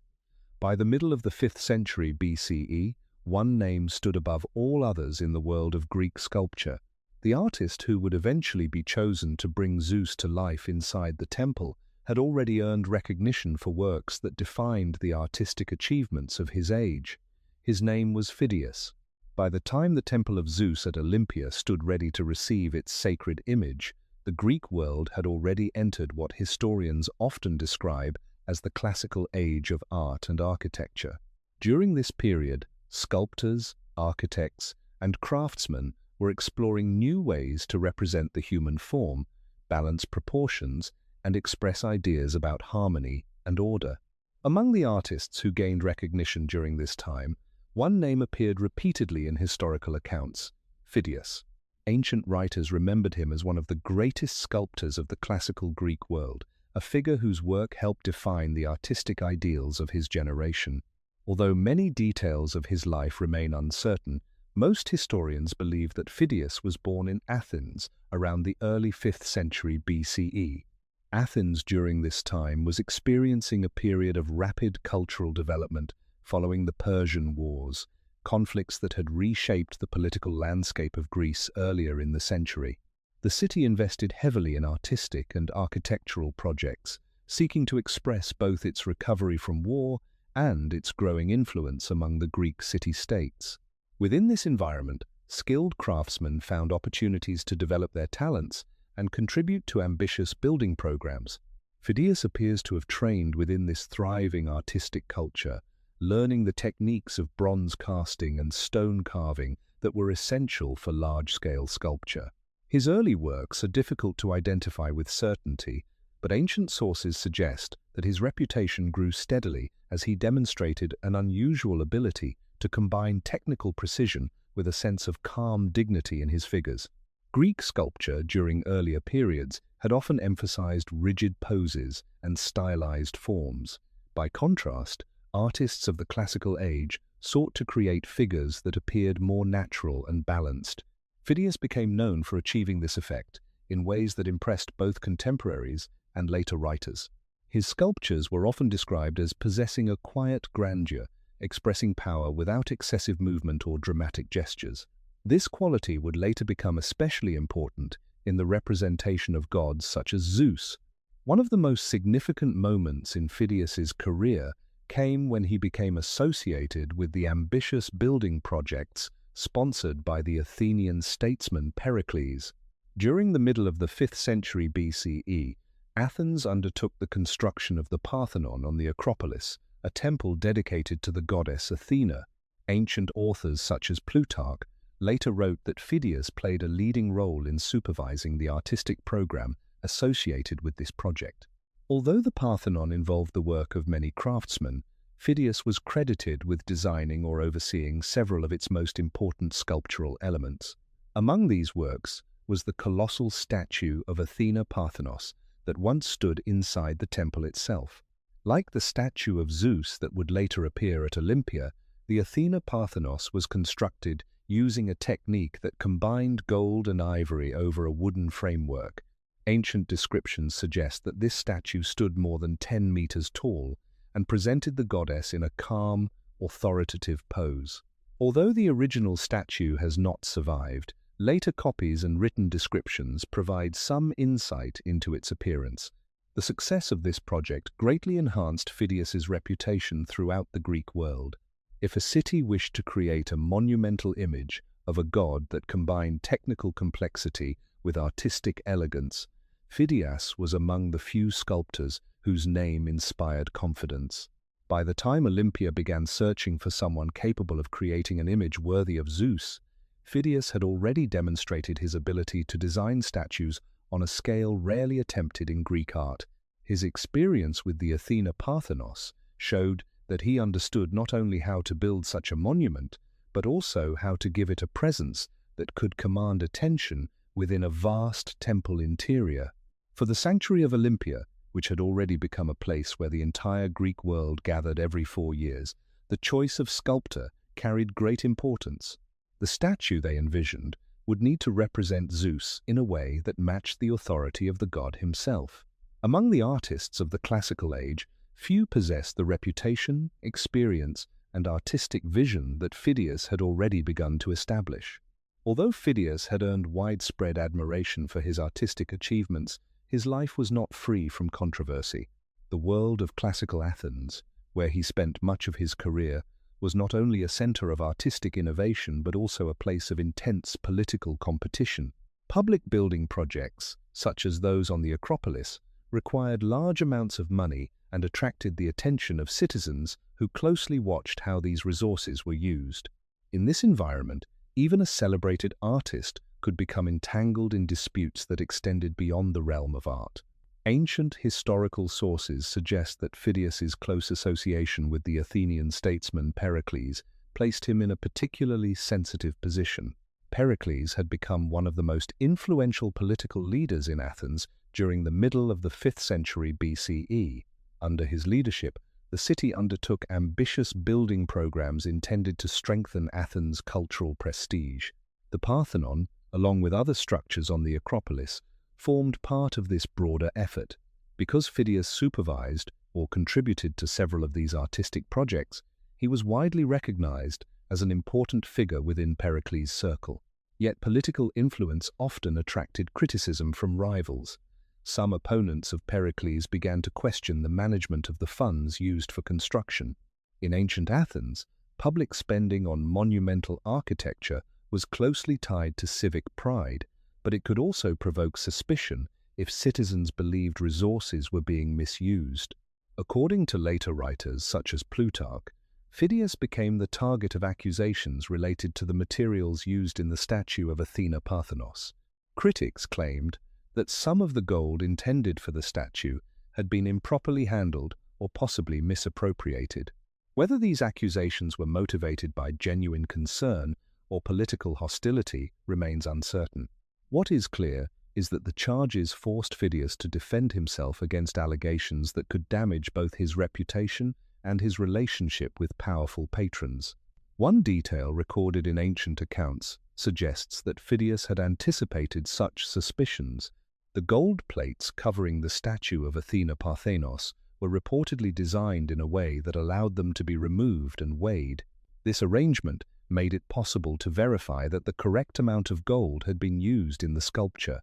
By the middle of the 5th century BCE, one name stood above all others in the world of Greek sculpture. The artist who would eventually be chosen to bring Zeus to life inside the temple had already earned recognition for works that defined the artistic achievements of his age. His name was Phidias. By the time the Temple of Zeus at Olympia stood ready to receive its sacred image, the Greek world had already entered what historians often describe as the classical age of art and architecture. During this period, sculptors, architects, and craftsmen were exploring new ways to represent the human form, balance proportions, and express ideas about harmony and order. Among the artists who gained recognition during this time, one name appeared repeatedly in historical accounts: Phidias. Ancient writers remembered him as one of the greatest sculptors of the classical Greek world, a figure whose work helped define the artistic ideals of his generation. Although many details of his life remain uncertain, Most historians believe that Phidias was born in Athens around the early 5th century BCE. Athens during this time was experiencing a period of rapid cultural development following the Persian Wars, conflicts that had reshaped the political landscape of Greece earlier in the century. The city invested heavily in artistic and architectural projects, seeking to express both its recovery from war and its growing influence among the Greek city-states. Within this environment, skilled craftsmen found opportunities to develop their talents and contribute to ambitious building programs. Phidias appears to have trained within this thriving artistic culture, learning the techniques of bronze casting and stone carving that were essential for large-scale sculpture. His early works are difficult to identify with certainty, but ancient sources suggest that his reputation grew steadily as he demonstrated an unusual ability to combine technical precision with a sense of calm dignity in his figures. Greek sculpture during earlier periods had often emphasized rigid poses and stylized forms. By contrast, artists of the classical age sought to create figures that appeared more natural and balanced. Phidias became known for achieving this effect in ways that impressed both contemporaries and later writers. His sculptures were often described as possessing a quiet grandeur, expressing power without excessive movement or dramatic gestures. This quality would later become especially important in the representation of gods such as Zeus. One of the most significant moments in Phidias's career came when he became associated with the ambitious building projects sponsored by the Athenian statesman Pericles. During the middle of the 5th century BCE, Athens undertook the construction of the Parthenon on the Acropolis, a temple dedicated to the goddess Athena. Ancient authors such as Plutarch later wrote that Phidias played a leading role in supervising the artistic program associated with this project. Although the Parthenon involved the work of many craftsmen, Phidias was credited with designing or overseeing several of its most important sculptural elements. Among these works was the colossal statue of Athena Parthenos that once stood inside the temple itself. Like the statue of Zeus that would later appear at Olympia, the Athena Parthenos was constructed using a technique that combined gold and ivory over a wooden framework. Ancient descriptions suggest that this statue stood more than 10 meters tall and presented the goddess in a calm, authoritative pose. Although the original statue has not survived, later copies and written descriptions provide some insight into its appearance. The success of this project greatly enhanced Phidias's reputation throughout the Greek world. If a city wished to create a monumental image of a god that combined technical complexity with artistic elegance, Phidias was among the few sculptors whose name inspired confidence. By the time Olympia began searching for someone capable of creating an image worthy of Zeus, Phidias had already demonstrated his ability to design statues on a scale rarely attempted in Greek art. His experience with the Athena Parthenos showed that he understood not only how to build such a monument, but also how to give it a presence that could command attention within a vast temple interior. For the sanctuary of Olympia, which had already become a place where the entire Greek world gathered every 4 years, the choice of sculptor carried great importance. The statue they envisioned would need to represent Zeus in a way that matched the authority of the god himself. Among the artists of the classical age, few possessed the reputation, experience, and artistic vision that Phidias had already begun to establish. Although Phidias had earned widespread admiration for his artistic achievements, his life was not free from controversy. The world of classical Athens, where he spent much of his career, was not only a center of artistic innovation but also a place of intense political competition. Public building projects, such as those on the Acropolis, required large amounts of money and attracted the attention of citizens who closely watched how these resources were used. In this environment, even a celebrated artist could become entangled in disputes that extended beyond the realm of art. Ancient historical sources suggest that Phidias's close association with the Athenian statesman Pericles placed him in a particularly sensitive position. Pericles had become one of the most influential political leaders in Athens during the middle of the 5th century BCE. Under his leadership, the city undertook ambitious building programs intended to strengthen Athens' cultural prestige. The Parthenon, along with other structures on the Acropolis, formed part of this broader effort. Because Phidias supervised or contributed to several of these artistic projects, he was widely recognized as an important figure within Pericles' circle. Yet political influence often attracted criticism from rivals. Some opponents of Pericles began to question the management of the funds used for construction. In ancient Athens, public spending on monumental architecture was closely tied to civic pride, but it could also provoke suspicion if citizens believed resources were being misused. According to later writers such as Plutarch, Phidias became the target of accusations related to the materials used in the statue of Athena Parthenos. Critics claimed that some of the gold intended for the statue had been improperly handled or possibly misappropriated. Whether these accusations were motivated by genuine concern or political hostility remains uncertain. What is clear is that the charges forced Phidias to defend himself against allegations that could damage both his reputation and his relationship with powerful patrons. One detail recorded in ancient accounts suggests that Phidias had anticipated such suspicions. The gold plates covering the statue of Athena Parthenos were reportedly designed in a way that allowed them to be removed and weighed. This arrangement made it possible to verify that the correct amount of gold had been used in the sculpture.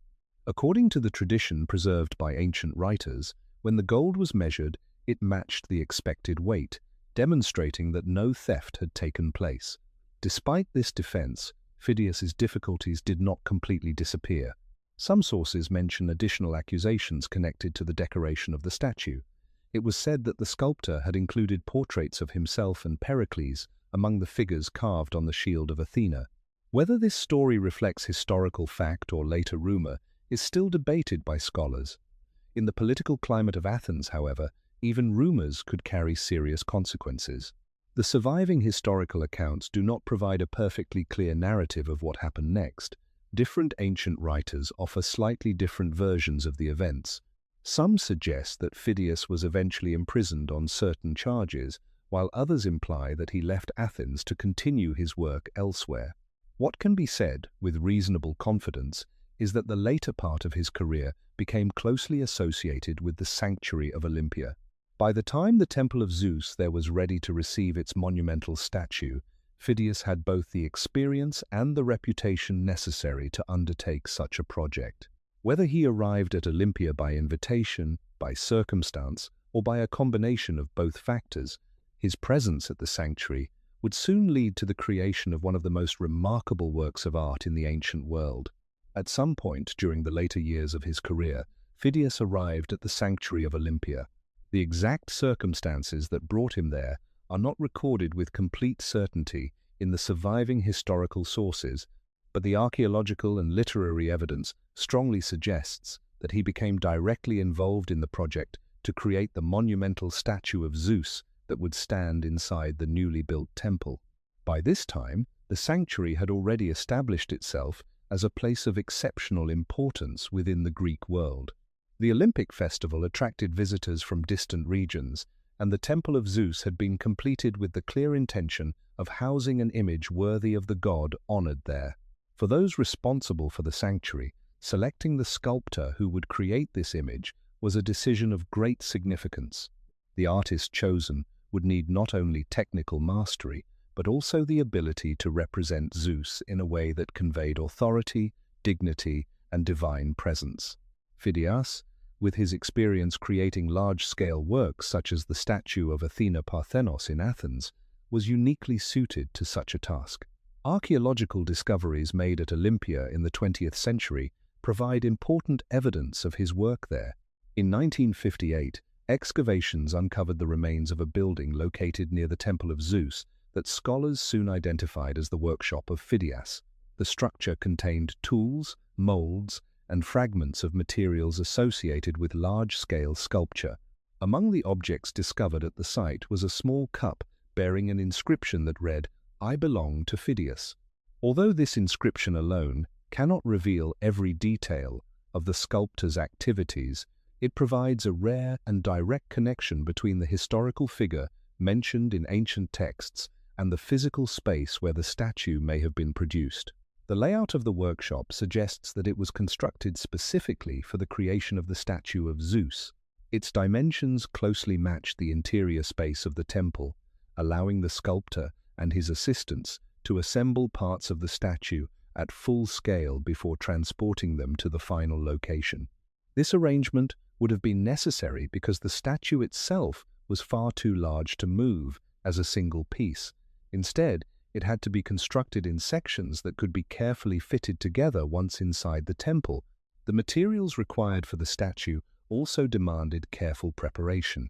According to the tradition preserved by ancient writers, when the gold was measured, it matched the expected weight, demonstrating that no theft had taken place. Despite this defense, Phidias's difficulties did not completely disappear. Some sources mention additional accusations connected to the decoration of the statue. It was said that the sculptor had included portraits of himself and Pericles among the figures carved on the shield of Athena. Whether this story reflects historical fact or later rumor is still debated by scholars. In the political climate of Athens, however, even rumors could carry serious consequences. The surviving historical accounts do not provide a perfectly clear narrative of what happened next. Different ancient writers offer slightly different versions of the events. Some suggest that Phidias was eventually imprisoned on certain charges, while others imply that he left Athens to continue his work elsewhere. What can be said with reasonable confidence is that the later part of his career became closely associated with the sanctuary of Olympia. By the time the Temple of Zeus there was ready to receive its monumental statue, Phidias had both the experience and the reputation necessary to undertake such a project. Whether he arrived at Olympia by invitation, by circumstance, or by a combination of both factors, his presence at the sanctuary would soon lead to the creation of one of the most remarkable works of art in the ancient world. At some point during the later years of his career, Phidias arrived at the sanctuary of Olympia. The exact circumstances that brought him there are not recorded with complete certainty in the surviving historical sources, but the archaeological and literary evidence strongly suggests that he became directly involved in the project to create the monumental statue of Zeus that would stand inside the newly built temple. By this time, the sanctuary had already established itself as a place of exceptional importance within the Greek world. The Olympic festival attracted visitors from distant regions, and the Temple of Zeus had been completed with the clear intention of housing an image worthy of the god honored there. For those responsible for the sanctuary, selecting the sculptor who would create this image was a decision of great significance. The artist chosen would need not only technical mastery, but also the ability to represent Zeus in a way that conveyed authority, dignity, and divine presence. Phidias, with his experience creating large-scale works such as the statue of Athena Parthenos in Athens, was uniquely suited to such a task. Archaeological discoveries made at Olympia in the 20th century provide important evidence of his work there. In 1958, excavations uncovered the remains of a building located near the Temple of Zeus that scholars soon identified as the workshop of Phidias. The structure contained tools, molds, and fragments of materials associated with large-scale sculpture. Among the objects discovered at the site was a small cup bearing an inscription that read, "I belong to Phidias." Although this inscription alone cannot reveal every detail of the sculptor's activities, It provides a rare and direct connection between the historical figure mentioned in ancient texts and the physical space where the statue may have been produced. The layout of the workshop suggests that it was constructed specifically for the creation of the statue of Zeus. Its dimensions closely match the interior space of the temple, allowing the sculptor and his assistants to assemble parts of the statue at full scale before transporting them to the final location. This arrangement would have been necessary because the statue itself was far too large to move as a single piece. Instead, it had to be constructed in sections that could be carefully fitted together once inside the temple. The materials required for the statue also demanded careful preparation.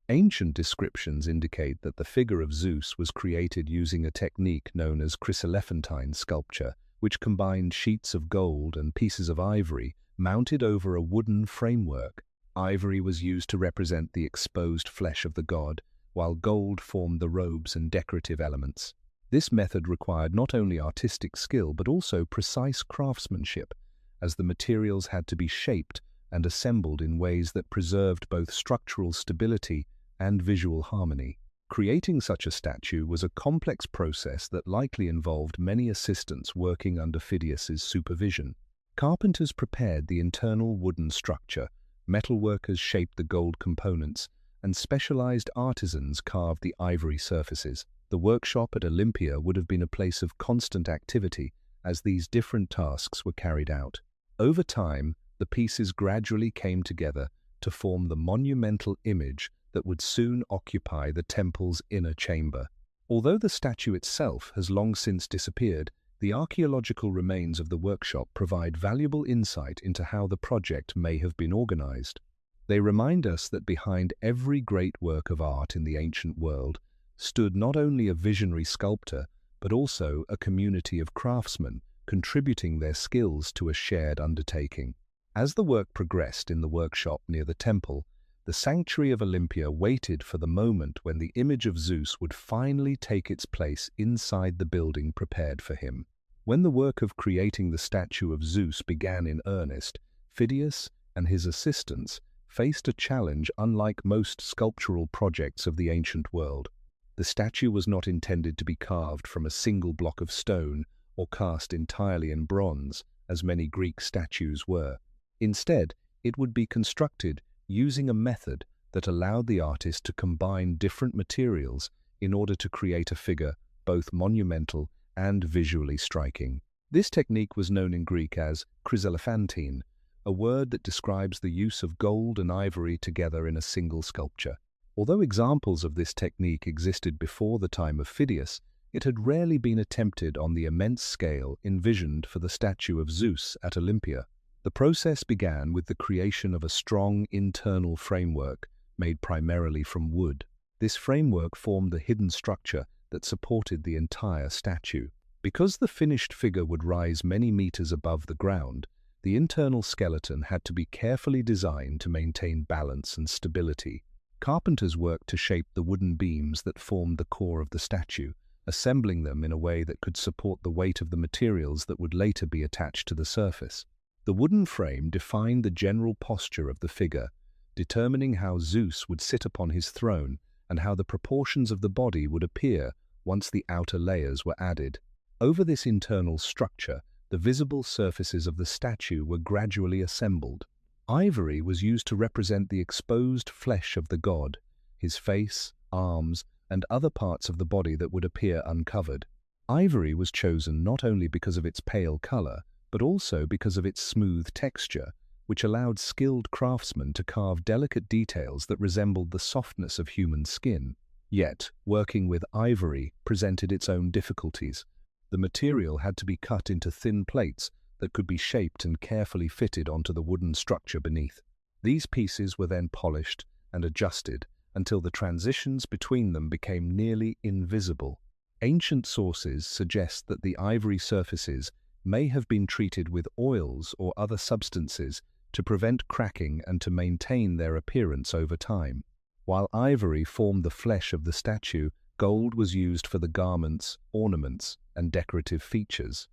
Ancient descriptions indicate that the figure of Zeus was created using a technique known as chryselephantine sculpture, which combined sheets of gold and pieces of ivory mounted over a wooden framework. Ivory was used to represent the exposed flesh of the god, while gold formed the robes and decorative elements. This method required not only artistic skill but also precise craftsmanship, as the materials had to be shaped and assembled in ways that preserved both structural stability and visual harmony. Creating such a statue was a complex process that likely involved many assistants working under Phidias's supervision. Carpenters prepared the internal wooden structure, metalworkers shaped the gold components, and specialized artisans carved the ivory surfaces. The workshop at Olympia would have been a place of constant activity as these different tasks were carried out. Over time, the pieces gradually came together to form the monumental image that would soon occupy the temple's inner chamber. Although the statue itself has long since disappeared, the archaeological remains of the workshop provide valuable insight into how the project may have been organized. They remind us that behind every great work of art in the ancient world stood not only a visionary sculptor, but also a community of craftsmen contributing their skills to a shared undertaking. As the work progressed in the workshop near the temple, the sanctuary of Olympia waited for the moment when the image of Zeus would finally take its place inside the building prepared for him. When the work of creating the statue of Zeus began in earnest, Phidias and his assistants faced a challenge unlike most sculptural projects of the ancient world. The statue was not intended to be carved from a single block of stone or cast entirely in bronze, as many Greek statues were. Instead, it would be constructed using a method that allowed the artist to combine different materials in order to create a figure both monumental and visually striking. This technique was known in Greek as chryselephantine, a word that describes the use of gold and ivory together in a single sculpture. Although examples of this technique existed before the time of Phidias, it had rarely been attempted on the immense scale envisioned for the statue of Zeus at Olympia. The process began with the creation of a strong internal framework made primarily from wood. This framework formed the hidden structure that supported the entire statue. Because the finished figure would rise many meters above the ground, the internal skeleton had to be carefully designed to maintain balance and stability. Carpenters worked to shape the wooden beams that formed the core of the statue, assembling them in a way that could support the weight of the materials that would later be attached to the surface. The wooden frame defined the general posture of the figure, determining how Zeus would sit upon his throne and how the proportions of the body would appear once the outer layers were added. Over this internal structure, the visible surfaces of the statue were gradually assembled. Ivory was used to represent the exposed flesh of the god, his face, arms, and other parts of the body that would appear uncovered. Ivory was chosen not only because of its pale color, but also because of its smooth texture, which allowed skilled craftsmen to carve delicate details that resembled the softness of human skin. Yet, working with ivory presented its own difficulties. The material had to be cut into thin plates that could be shaped and carefully fitted onto the wooden structure beneath. These pieces were then polished and adjusted until the transitions between them became nearly invisible. Ancient sources suggest that the ivory surfaces may have been treated with oils or other substances to prevent cracking and to maintain their appearance over time. While ivory formed the flesh of the statue, gold was used for the garments, ornaments, and decorative features.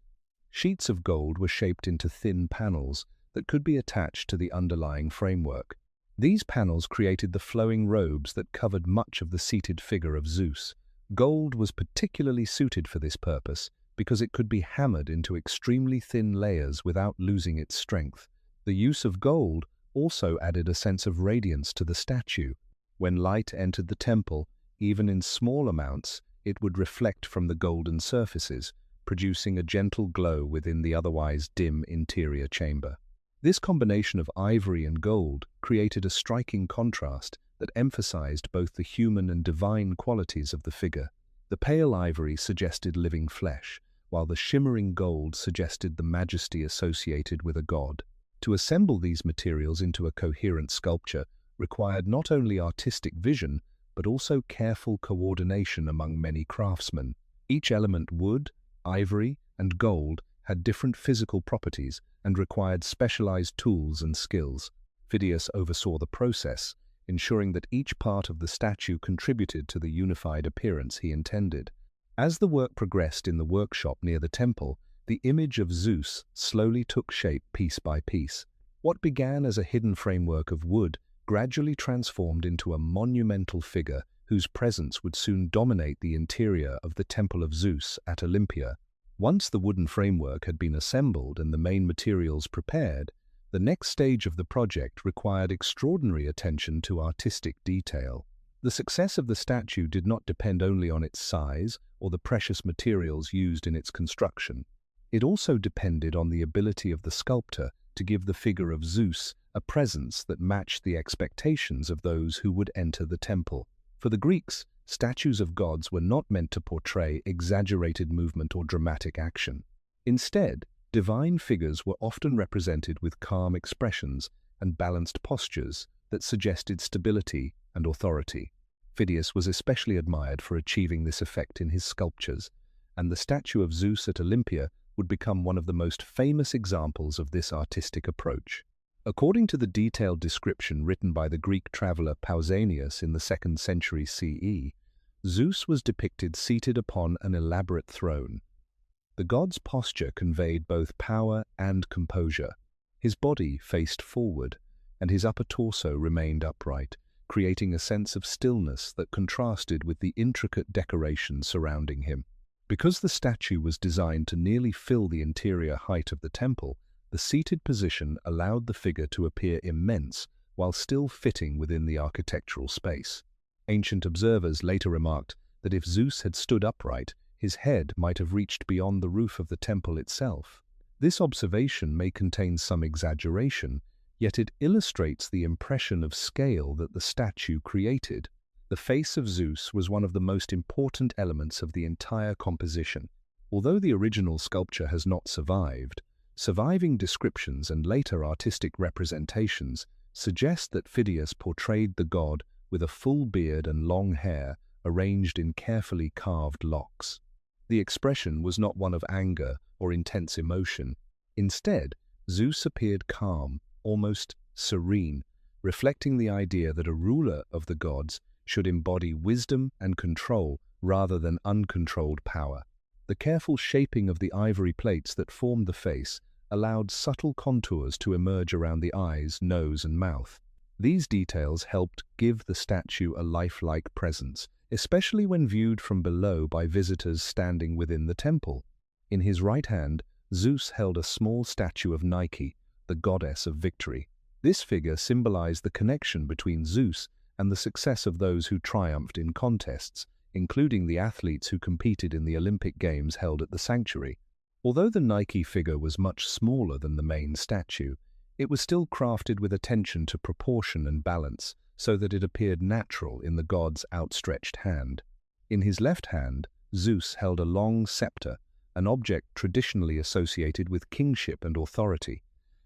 Sheets of gold were shaped into thin panels that could be attached to the underlying framework. These panels created the flowing robes that covered much of the seated figure of Zeus. Gold was particularly suited for this purpose because it could be hammered into extremely thin layers without losing its strength. The use of gold also added a sense of radiance to the statue. When light entered the temple, even in small amounts, it would reflect from the golden surfaces, producing a gentle glow within the otherwise dim interior chamber. This combination of ivory and gold created a striking contrast that emphasized both the human and divine qualities of the figure. The pale ivory suggested living flesh, while the shimmering gold suggested the majesty associated with a god. To assemble these materials into a coherent sculpture required not only artistic vision, but also careful coordination among many craftsmen. Each element, wood, ivory, and gold, had different physical properties and required specialized tools and skills. Phidias oversaw the process, ensuring that each part of the statue contributed to the unified appearance he intended. As the work progressed in the workshop near the temple, the image of Zeus slowly took shape piece by piece. What began as a hidden framework of wood gradually transformed into a monumental figure whose presence would soon dominate the interior of the Temple of Zeus at Olympia. Once the wooden framework had been assembled and the main materials prepared, the next stage of the project required extraordinary attention to artistic detail. The success of the statue did not depend only on its size or the precious materials used in its construction. It also depended on the ability of the sculptor to give the figure of Zeus a presence that matched the expectations of those who would enter the temple. For the Greeks, statues of gods were not meant to portray exaggerated movement or dramatic action. Instead, divine figures were often represented with calm expressions and balanced postures that suggested stability and authority. Phidias was especially admired for achieving this effect in his sculptures, and the statue of Zeus at Olympia would become one of the most famous examples of this artistic approach. According to the detailed description written by the Greek traveler Pausanias in the 2nd century CE, Zeus was depicted seated upon an elaborate throne. The god's posture conveyed both power and composure. His body faced forward, and his upper torso remained upright, creating a sense of stillness that contrasted with the intricate decoration surrounding him. Because the statue was designed to nearly fill the interior height of the temple, the seated position allowed the figure to appear immense while still fitting within the architectural space. Ancient observers later remarked that if Zeus had stood upright, his head might have reached beyond the roof of the temple itself. This observation may contain some exaggeration, yet it illustrates the impression of scale that the statue created. The face of Zeus was one of the most important elements of the entire composition. Although the original sculpture has not survived, surviving descriptions and later artistic representations suggest that Phidias portrayed the god with a full beard and long hair arranged in carefully carved locks. The expression was not one of anger or intense emotion. Instead, Zeus appeared calm, almost serene, reflecting the idea that a ruler of the gods should embody wisdom and control rather than uncontrolled power. The careful shaping of the ivory plates that formed the face allowed subtle contours to emerge around the eyes, nose, and mouth. These details helped give the statue a lifelike presence, especially when viewed from below by visitors standing within the temple. In his right hand, Zeus held a small statue of Nike, the goddess of victory. This figure symbolized the connection between Zeus and the success of those who triumphed in contests, including the athletes who competed in the Olympic Games held at the sanctuary. Although the Nike figure was much smaller than the main statue, it was still crafted with attention to proportion and balance so that it appeared natural in the god's outstretched hand. In his left hand, Zeus held a long scepter, an object traditionally associated with kingship and authority.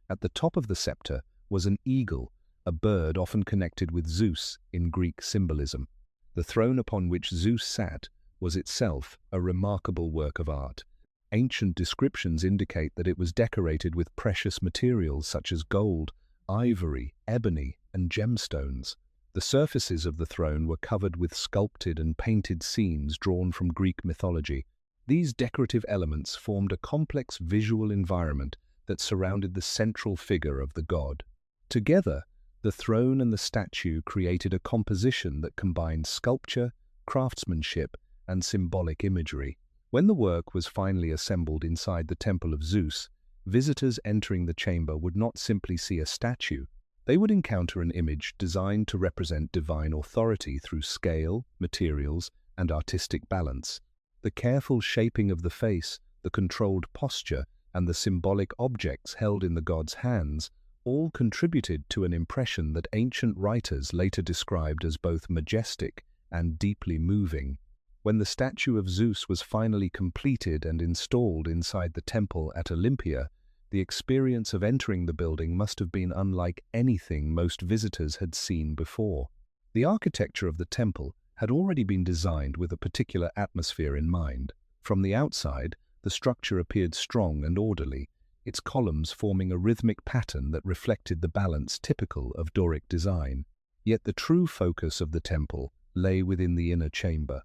At the top of the scepter was an eagle, a bird often connected with Zeus in Greek symbolism. The throne upon which Zeus sat was itself a remarkable work of art. Ancient descriptions indicate that it was decorated with precious materials such as gold, ivory, ebony, and gemstones. The surfaces of the throne were covered with sculpted and painted scenes drawn from Greek mythology. These decorative elements formed a complex visual environment that surrounded the central figure of the god. Together, The throne and the statue created a composition that combined sculpture, craftsmanship, and symbolic imagery. When the work was finally assembled inside the Temple of Zeus, visitors entering the chamber would not simply see a statue. They would encounter an image designed to represent divine authority through scale, materials, and artistic balance. The careful shaping of the face, the controlled posture, and the symbolic objects held in the god's hands all contributed to an impression that ancient writers later described as both majestic and deeply moving. When the statue of Zeus was finally completed and installed inside the temple at Olympia, the experience of entering the building must have been unlike anything most visitors had seen before. The architecture of the temple had already been designed with a particular atmosphere in mind. From the outside, the structure appeared strong and orderly, its columns forming a rhythmic pattern that reflected the balance typical of Doric design. Yet the true focus of the temple lay within the inner chamber.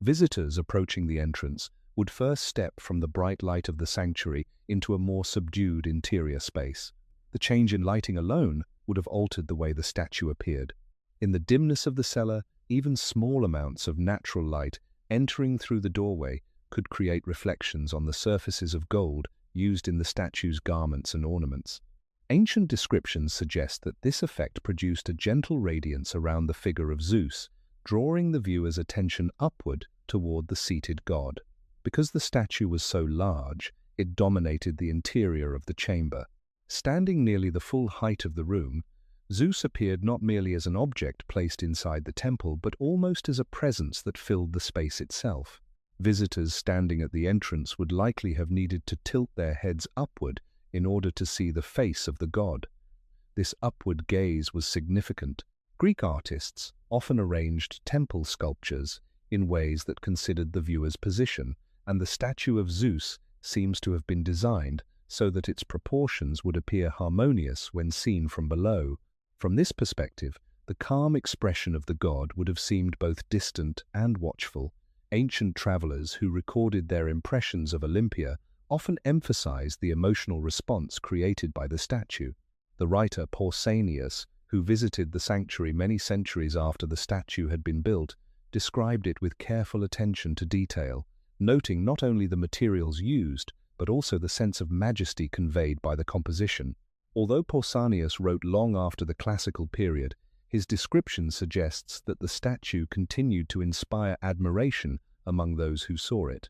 Visitors approaching the entrance would first step from the bright light of the sanctuary into a more subdued interior space. The change in lighting alone would have altered the way the statue appeared. In the dimness of the cellar, even small amounts of natural light entering through the doorway could create reflections on the surfaces of gold used in the statue's garments and ornaments. Ancient descriptions suggest that this effect produced a gentle radiance around the figure of Zeus, drawing the viewer's attention upward toward the seated god. Because the statue was so large, it dominated the interior of the chamber. Standing nearly the full height of the room, Zeus appeared not merely as an object placed inside the temple, but almost as a presence that filled the space itself. Visitors standing at the entrance would likely have needed to tilt their heads upward in order to see the face of the god. This upward gaze was significant. Greek artists often arranged temple sculptures in ways that considered the viewer's position, and the statue of Zeus seems to have been designed so that its proportions would appear harmonious when seen from below. From this perspective, the calm expression of the god would have seemed both distant and watchful. Ancient travelers who recorded their impressions of Olympia often emphasized the emotional response created by the statue. The writer Pausanias, who visited the sanctuary many centuries after the statue had been built, described it with careful attention to detail, noting not only the materials used, but also the sense of majesty conveyed by the composition. Although Pausanias wrote long after the classical period, his description suggests that the statue continued to inspire admiration among those who saw it.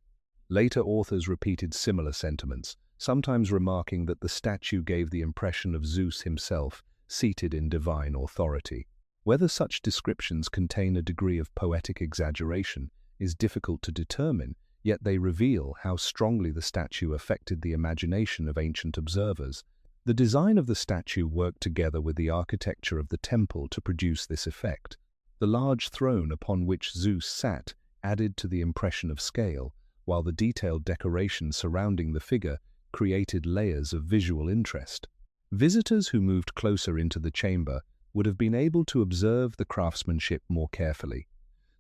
Later authors repeated similar sentiments, sometimes remarking that the statue gave the impression of Zeus himself, seated in divine authority. Whether such descriptions contain a degree of poetic exaggeration is difficult to determine, yet they reveal how strongly the statue affected the imagination of ancient observers. The design of the statue worked together with the architecture of the temple to produce this effect. The large throne upon which Zeus sat added to the impression of scale, while the detailed decoration surrounding the figure created layers of visual interest. Visitors who moved closer into the chamber would have been able to observe the craftsmanship more carefully.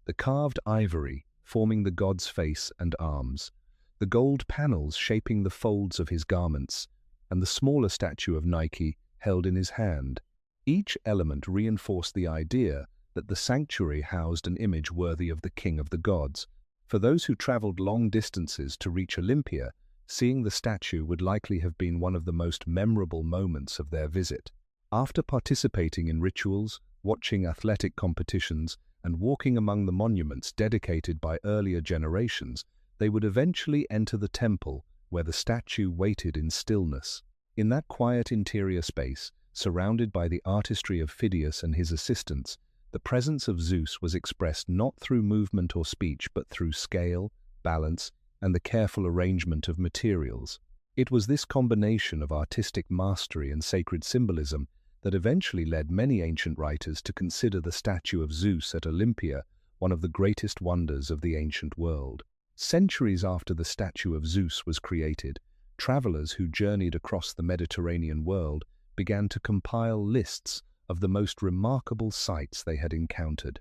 The carved ivory forming the god's face and arms, the gold panels shaping the folds of his garments, and the smaller statue of Nike held in his hand. Each element reinforced the idea that the sanctuary housed an image worthy of the king of the gods. For those who traveled long distances to reach Olympia, seeing the statue would likely have been one of the most memorable moments of their visit. After participating in rituals, watching athletic competitions, and walking among the monuments dedicated by earlier generations, they would eventually enter the temple, where the statue waited in stillness. In that quiet interior space, surrounded by the artistry of Phidias and his assistants, the presence of Zeus was expressed not through movement or speech, but through scale, balance, and the careful arrangement of materials. It was this combination of artistic mastery and sacred symbolism that eventually led many ancient writers to consider the statue of Zeus at Olympia one of the greatest wonders of the ancient world. Centuries after the statue of Zeus was created, travelers who journeyed across the Mediterranean world began to compile lists of the most remarkable sights they had encountered.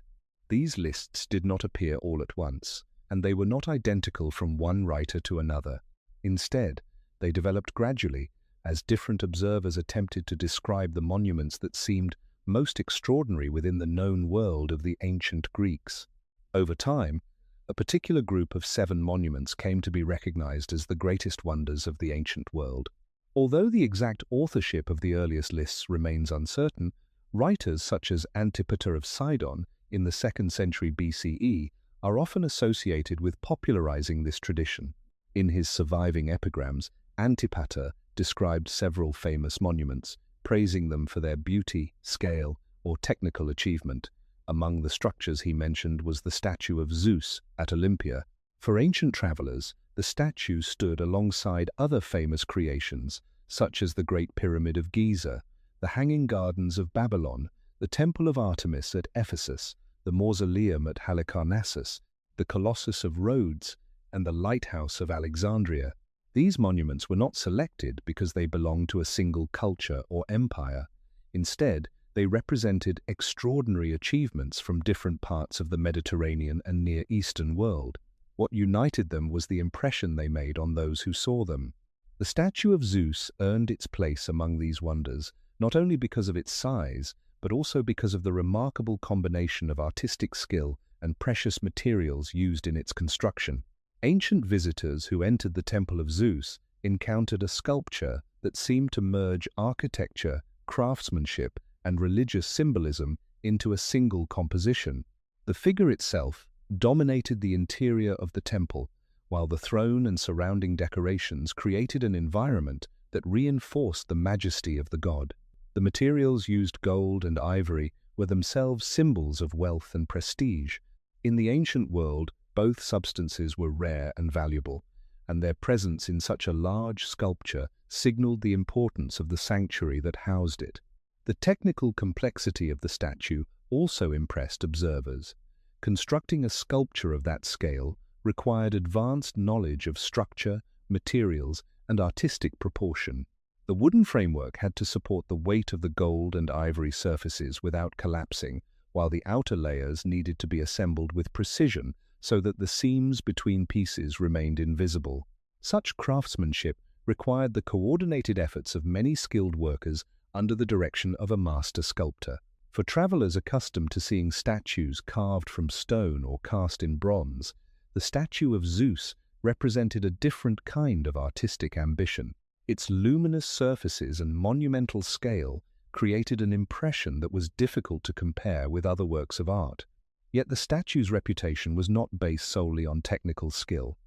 These lists did not appear all at once, and they were not identical from one writer to another. Instead, they developed gradually, as different observers attempted to describe the monuments that seemed most extraordinary within the known world of the ancient Greeks. Over time, a particular group of 7 monuments came to be recognized as the greatest wonders of the ancient world. Although the exact authorship of the earliest lists remains uncertain, writers such as Antipater of Sidon in the 2nd century BCE are often associated with popularizing this tradition. In his surviving epigrams, Antipater described several famous monuments, praising them for their beauty, scale, or technical achievement. Among the structures he mentioned was the statue of Zeus at Olympia. For ancient travelers, the statue stood alongside other famous creations, such as the Great Pyramid of Giza, the Hanging Gardens of Babylon, the Temple of Artemis at Ephesus, the Mausoleum at Halicarnassus, the Colossus of Rhodes, and the Lighthouse of Alexandria. These monuments were not selected because they belonged to a single culture or empire. Instead, they represented extraordinary achievements from different parts of the Mediterranean and Near Eastern world. What united them was the impression they made on those who saw them. The statue of Zeus earned its place among these wonders, not only because of its size, but also because of the remarkable combination of artistic skill and precious materials used in its construction. Ancient visitors who entered the Temple of Zeus encountered a sculpture that seemed to merge architecture, craftsmanship, and religious symbolism into a single composition. The figure itself dominated the interior of the temple, while the throne and surrounding decorations created an environment that reinforced the majesty of the god. The materials used, gold and ivory, were themselves symbols of wealth and prestige. In the ancient world, both substances were rare and valuable, and their presence in such a large sculpture signaled the importance of the sanctuary that housed it. The technical complexity of the statue also impressed observers. Constructing a sculpture of that scale required advanced knowledge of structure, materials, and artistic proportion. The wooden framework had to support the weight of the gold and ivory surfaces without collapsing, while the outer layers needed to be assembled with precision so that the seams between pieces remained invisible. Such craftsmanship required the coordinated efforts of many skilled workers under the direction of a master sculptor. For travelers accustomed to seeing statues carved from stone or cast in bronze, the statue of Zeus represented a different kind of artistic ambition. Its luminous surfaces and monumental scale created an impression that was difficult to compare with other works of art. Yet the statue's reputation was not based solely on technical skill.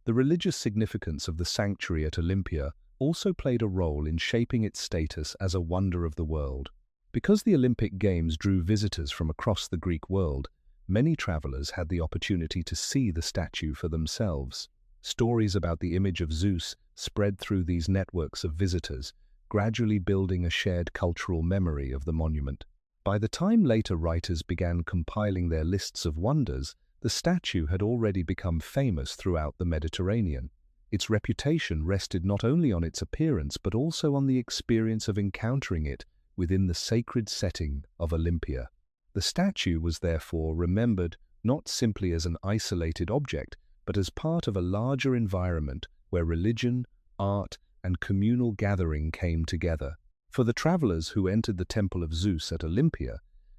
The religious significance of the sanctuary at Olympia also played a role in shaping its status as a wonder of the world. Because the Olympic Games drew visitors from across the Greek world, many travelers had the opportunity to see the statue for themselves. Stories about the image of Zeus spread through these networks of visitors, gradually building a shared cultural memory of the monument. By the time later writers began compiling their lists of wonders, the statue had already become famous throughout the Mediterranean. Its reputation rested not only on its appearance but also on the experience of encountering it within the sacred setting of Olympia. The statue was therefore remembered not simply as an isolated object, but as part of a larger environment where religion, art, and communal gathering came together. For the travelers who entered the Temple of Zeus at Olympia,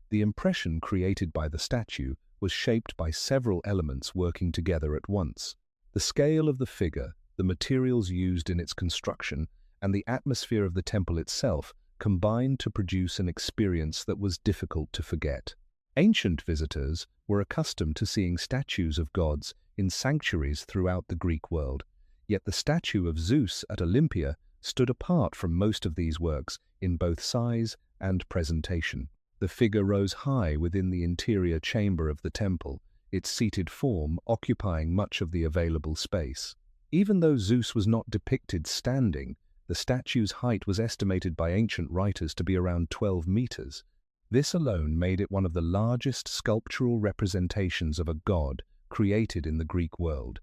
the impression created by the statue was shaped by several elements working together at once. The scale of the figure, the materials used in its construction, and the atmosphere of the temple itself combined to produce an experience that was difficult to forget. Ancient visitors were accustomed to seeing statues of gods in sanctuaries throughout the Greek world, yet the statue of Zeus at Olympia stood apart from most of these works in both size and presentation. The figure rose high within the interior chamber of the temple, its seated form occupying much of the available space. Even though Zeus was not depicted standing, the statue's height was estimated by ancient writers to be around 12 meters. This alone made it one of the largest sculptural representations of a god created in the Greek world.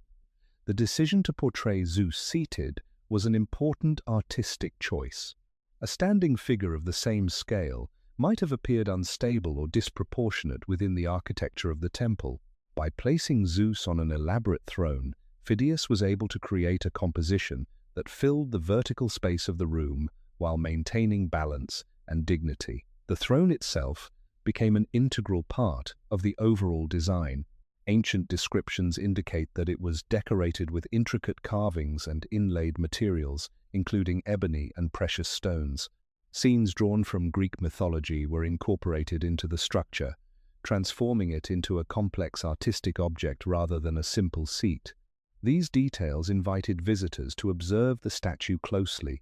The decision to portray Zeus seated was an important artistic choice. A standing figure of the same scale might have appeared unstable or disproportionate within the architecture of the temple. By placing Zeus on an elaborate throne, Phidias was able to create a composition that filled the vertical space of the room while maintaining balance and dignity. The throne itself became an integral part of the overall design. Ancient descriptions indicate that it was decorated with intricate carvings and inlaid materials, including ebony and precious stones. Scenes drawn from Greek mythology were incorporated into the structure, transforming it into a complex artistic object rather than a simple seat. These details invited visitors to observe the statue closely,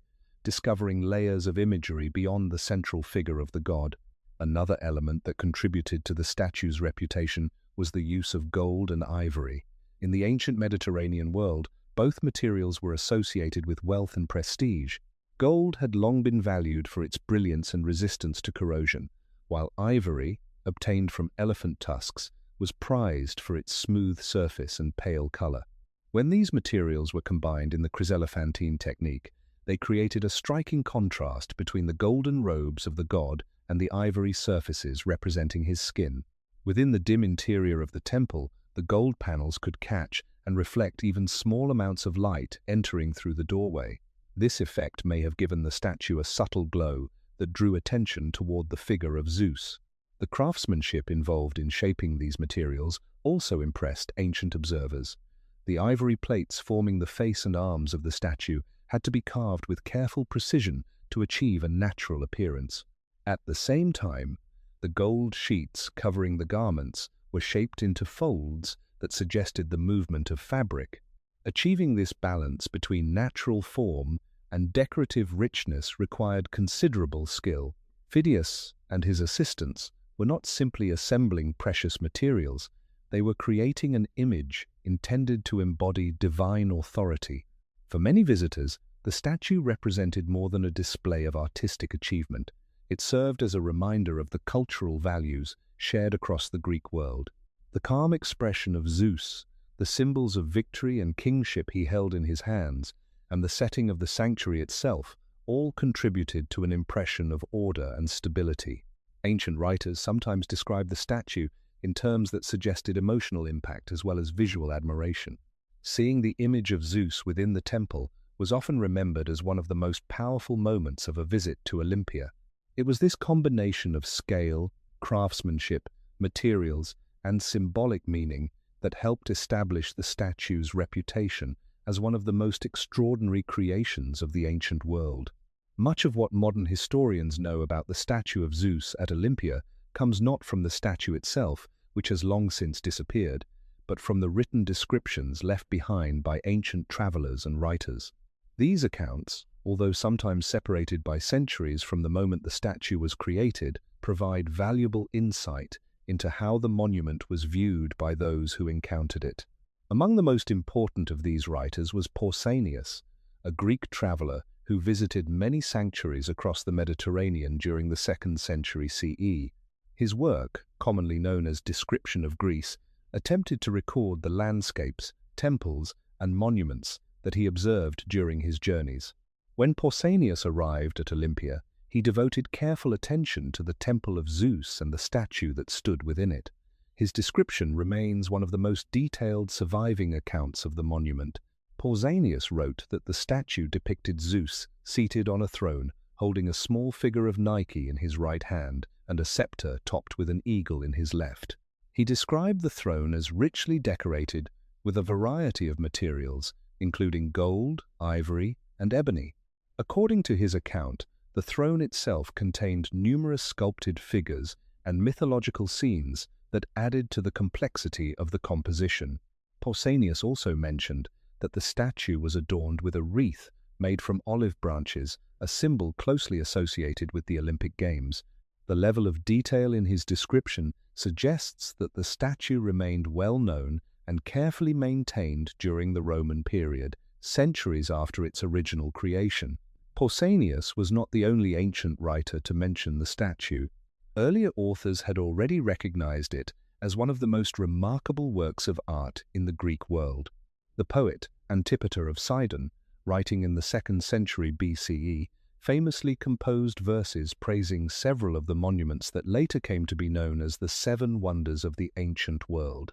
discovering layers of imagery beyond the central figure of the god. Another element that contributed to the statue's reputation was the use of gold and ivory. In the ancient Mediterranean world, both materials were associated with wealth and prestige. Gold had long been valued for its brilliance and resistance to corrosion, while ivory, obtained from elephant tusks, was prized for its smooth surface and pale color. When these materials were combined in the chryselephantine technique, they created a striking contrast between the golden robes of the god and the ivory surfaces representing his skin. Within the dim interior of the temple, the gold panels could catch and reflect even small amounts of light entering through the doorway. This effect may have given the statue a subtle glow that drew attention toward the figure of Zeus. The craftsmanship involved in shaping these materials also impressed ancient observers. The ivory plates forming the face and arms of the statue had to be carved with careful precision to achieve a natural appearance. At the same time, the gold sheets covering the garments were shaped into folds that suggested the movement of fabric. Achieving this balance between natural form and decorative richness required considerable skill. Phidias and his assistants were not simply assembling precious materials, they were creating an image intended to embody divine authority. For many visitors, the statue represented more than a display of artistic achievement. It served as a reminder of the cultural values shared across the Greek world. The calm expression of Zeus, the symbols of victory and kingship he held in his hands, and the setting of the sanctuary itself all contributed to an impression of order and stability. Ancient writers sometimes described the statue in terms that suggested emotional impact as well as visual admiration. Seeing the image of Zeus within the temple was often remembered as one of the most powerful moments of a visit to Olympia. It was this combination of scale, craftsmanship, materials, and symbolic meaning that helped establish the statue's reputation as one of the most extraordinary creations of the ancient world. Much of what modern historians know about the statue of Zeus at Olympia comes not from the statue itself, which has long since disappeared, but from the written descriptions left behind by ancient travelers and writers. These accounts, although sometimes separated by centuries from the moment the statue was created, provide valuable insight into how the monument was viewed by those who encountered it. Among the most important of these writers was Pausanias, a Greek traveler who visited many sanctuaries across the Mediterranean during the 2nd century CE. His work, commonly known as Description of Greece, attempted to record the landscapes, temples, and monuments that he observed during his journeys. When Pausanias arrived at Olympia, he devoted careful attention to the temple of Zeus and the statue that stood within it. His description remains one of the most detailed surviving accounts of the monument. Pausanias wrote that the statue depicted Zeus seated on a throne, holding a small figure of Nike in his right hand and a scepter topped with an eagle in his left. He described the throne as richly decorated with a variety of materials, including gold, ivory, and ebony. According to his account, the throne itself contained numerous sculpted figures and mythological scenes that added to the complexity of the composition. Pausanias also mentioned that the statue was adorned with a wreath made from olive branches, a symbol closely associated with the Olympic Games. The level of detail in his description suggests that the statue remained well known and carefully maintained during the Roman period, centuries after its original creation. Pausanias was not the only ancient writer to mention the statue. Earlier authors had already recognized it as one of the most remarkable works of art in the Greek world. The poet Antipater of Sidon, writing in the 2nd century BCE, famously composed verses praising several of the monuments that later came to be known as the 7 wonders of the ancient world.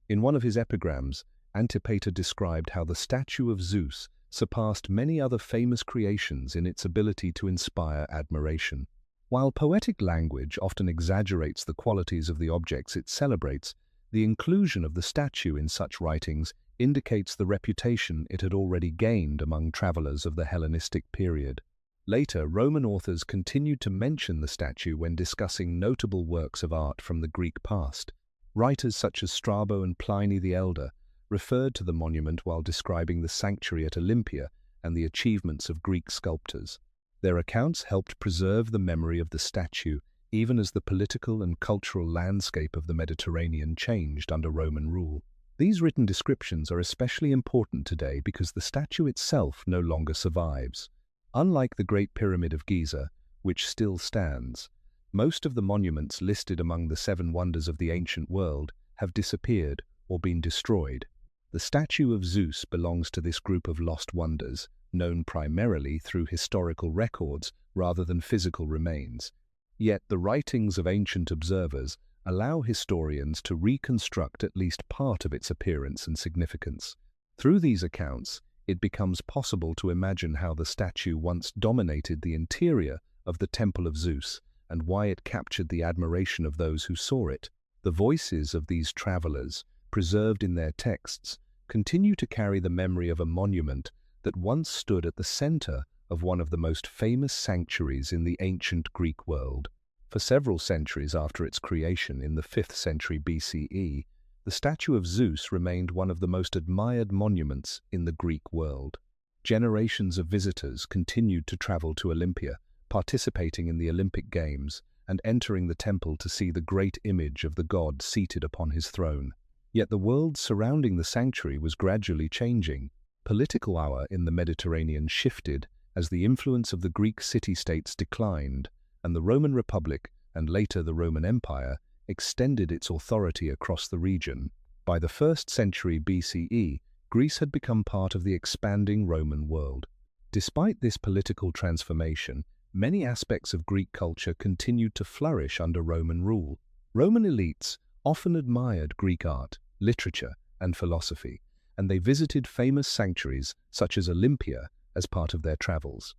In one of his epigrams, Antipater described how the statue of Zeus surpassed many other famous creations in its ability to inspire admiration. While poetic language often exaggerates the qualities of the objects it celebrates, the inclusion of the statue in such writings indicates the reputation it had already gained among travelers of the Hellenistic period. Later, Roman authors continued to mention the statue when discussing notable works of art from the Greek past. Writers such as Strabo and Pliny the Elder referred to the monument while describing the sanctuary at Olympia and the achievements of Greek sculptors. Their accounts helped preserve the memory of the statue even as the political and cultural landscape of the Mediterranean changed under Roman rule. These written descriptions are especially important today because the statue itself no longer survives. Unlike the Great Pyramid of Giza, which still stands, most of the monuments listed among the 7 wonders of the ancient world have disappeared or been destroyed. The Statue of Zeus belongs to this group of lost wonders, known primarily through historical records rather than physical remains. Yet the writings of ancient observers allow historians to reconstruct at least part of its appearance and significance. Through these accounts, it becomes possible to imagine how the statue once dominated the interior of the Temple of Zeus and why it captured the admiration of those who saw it. The voices of these travelers, preserved in their texts, continue to carry the memory of a monument that once stood at the center of one of the most famous sanctuaries in the ancient Greek world. For several centuries after its creation in the 5th century BCE, the statue of Zeus remained one of the most admired monuments in the Greek world. Generations of visitors continued to travel to Olympia, participating in the Olympic Games and entering the temple to see the great image of the god seated upon his throne. Yet the world surrounding the sanctuary was gradually changing. Political power in the Mediterranean shifted as the influence of the Greek city-states declined, and the Roman Republic, and later the Roman Empire, extended its authority across the region. By the 1st century BCE, Greece had become part of the expanding Roman world. Despite this political transformation, many aspects of Greek culture continued to flourish under Roman rule. Roman elites often admired Greek art, literature, and philosophy, and they visited famous sanctuaries such as Olympia as part of their travels.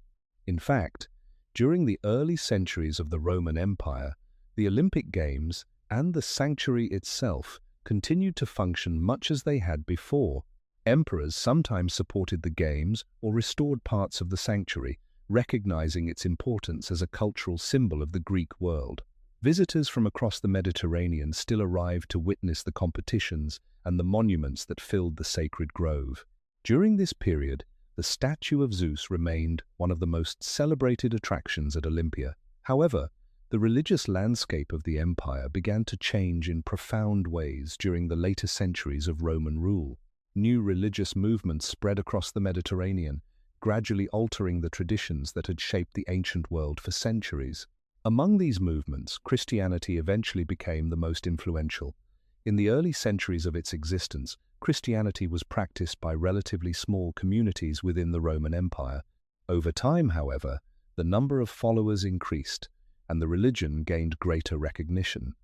In fact, during the early centuries of the Roman Empire, the Olympic Games and the sanctuary itself continued to function much as they had before. Emperors sometimes supported the games or restored parts of the sanctuary, recognizing its importance as a cultural symbol of the Greek world. Visitors from across the Mediterranean still arrived to witness the competitions and the monuments that filled the sacred grove. During this period, the Statue of Zeus remained one of the most celebrated attractions at Olympia. However, the religious landscape of the empire began to change in profound ways during the later centuries of Roman rule. New religious movements spread across the Mediterranean, gradually altering the traditions that had shaped the ancient world for centuries. Among these movements, Christianity eventually became the most influential. In the early centuries of its existence, Christianity was practiced by relatively small communities within the Roman Empire. Over time, however, the number of followers increased, and the religion gained greater recognition.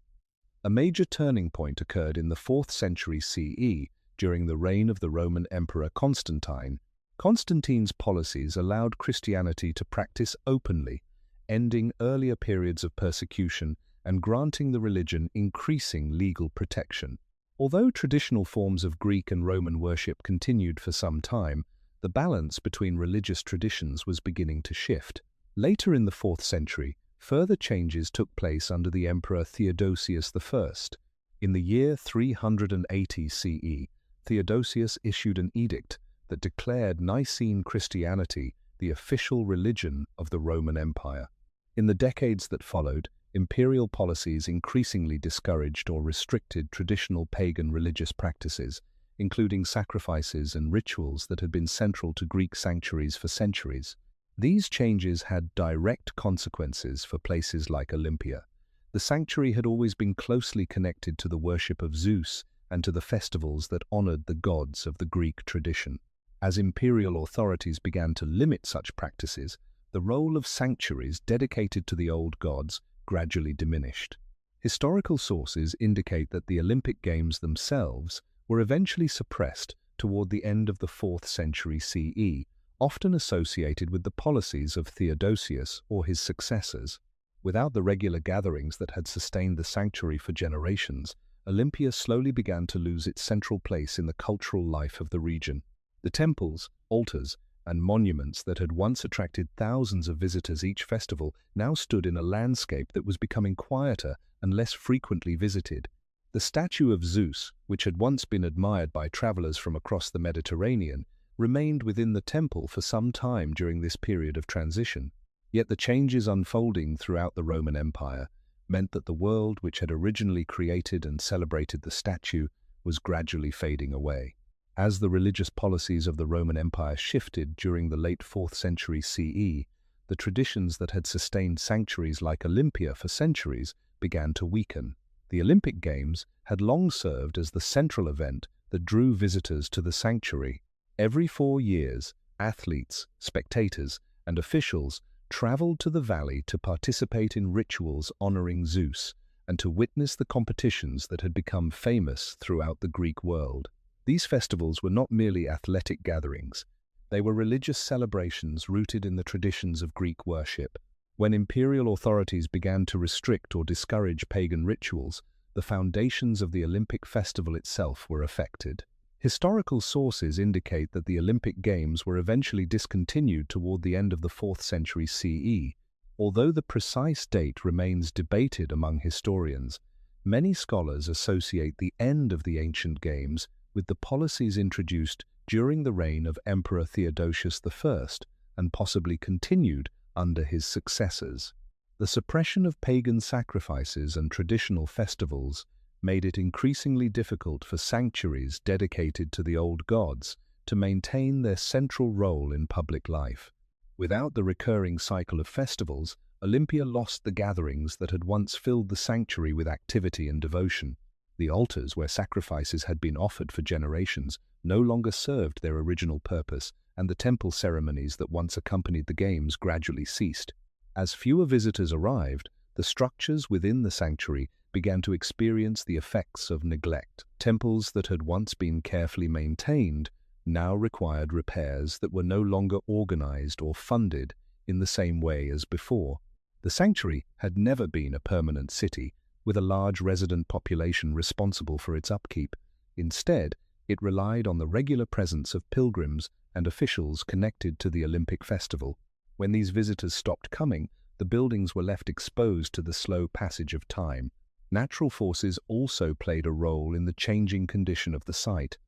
A major turning point occurred in the 4th century CE during the reign of the Roman Emperor Constantine. Constantine's policies allowed Christianity to practice openly, ending earlier periods of persecution and granting the religion increasing legal protection. Although traditional forms of Greek and Roman worship continued for some time, the balance between religious traditions was beginning to shift. Later in the 4th century, further changes took place under the Emperor Theodosius I. In the year 380 CE, Theodosius issued an edict that declared Nicene Christianity the official religion of the Roman Empire. In the decades that followed, imperial policies increasingly discouraged or restricted traditional pagan religious practices, including sacrifices and rituals that had been central to Greek sanctuaries for centuries. These changes had direct consequences for places like Olympia. The sanctuary had always been closely connected to the worship of Zeus and to the festivals that honored the gods of the Greek tradition. As imperial authorities began to limit such practices, the role of sanctuaries dedicated to the old gods gradually diminished. Historical sources indicate that the Olympic Games themselves were eventually suppressed toward the end of the 4th century CE, often associated with the policies of Theodosius or his successors. Without the regular gatherings that had sustained the sanctuary for generations, Olympia slowly began to lose its central place in the cultural life of the region. The temples, altars, and monuments that had once attracted thousands of visitors each festival now stood in a landscape that was becoming quieter and less frequently visited. The statue of Zeus, which had once been admired by travelers from across the Mediterranean, remained within the temple for some time during this period of transition. Yet the changes unfolding throughout the Roman Empire meant that the world which had originally created and celebrated the statue was gradually fading away. As the religious policies of the Roman Empire shifted during the late 4th century CE, the traditions that had sustained sanctuaries like Olympia for centuries began to weaken. The Olympic Games had long served as the central event that drew visitors to the sanctuary. Every 4 years, athletes, spectators, and officials traveled to the valley to participate in rituals honoring Zeus and to witness the competitions that had become famous throughout the Greek world. These festivals were not merely athletic gatherings. They were religious celebrations rooted in the traditions of Greek worship. When imperial authorities began to restrict or discourage pagan rituals, the foundations of the Olympic festival itself were affected. Historical sources indicate that the Olympic Games were eventually discontinued toward the end of the 4th century CE. Although the precise date remains debated among historians, many scholars associate the end of the ancient games with the policies introduced during the reign of Emperor Theodosius I and possibly continued under his successors. The suppression of pagan sacrifices and traditional festivals made it increasingly difficult for sanctuaries dedicated to the old gods to maintain their central role in public life. Without the recurring cycle of festivals, Olympia lost the gatherings that had once filled the sanctuary with activity and devotion. The altars where sacrifices had been offered for generations no longer served their original purpose, and the temple ceremonies that once accompanied the games gradually ceased. As fewer visitors arrived, the structures within the sanctuary began to experience the effects of neglect. Temples that had once been carefully maintained now required repairs that were no longer organized or funded in the same way as before. The sanctuary had never been a permanent city, with a large resident population responsible for its upkeep. Instead, it relied on the regular presence of pilgrims and officials connected to the Olympic festival. When these visitors stopped coming, the buildings were left exposed to the slow passage of time. Natural forces also played a role in the changing condition of the site.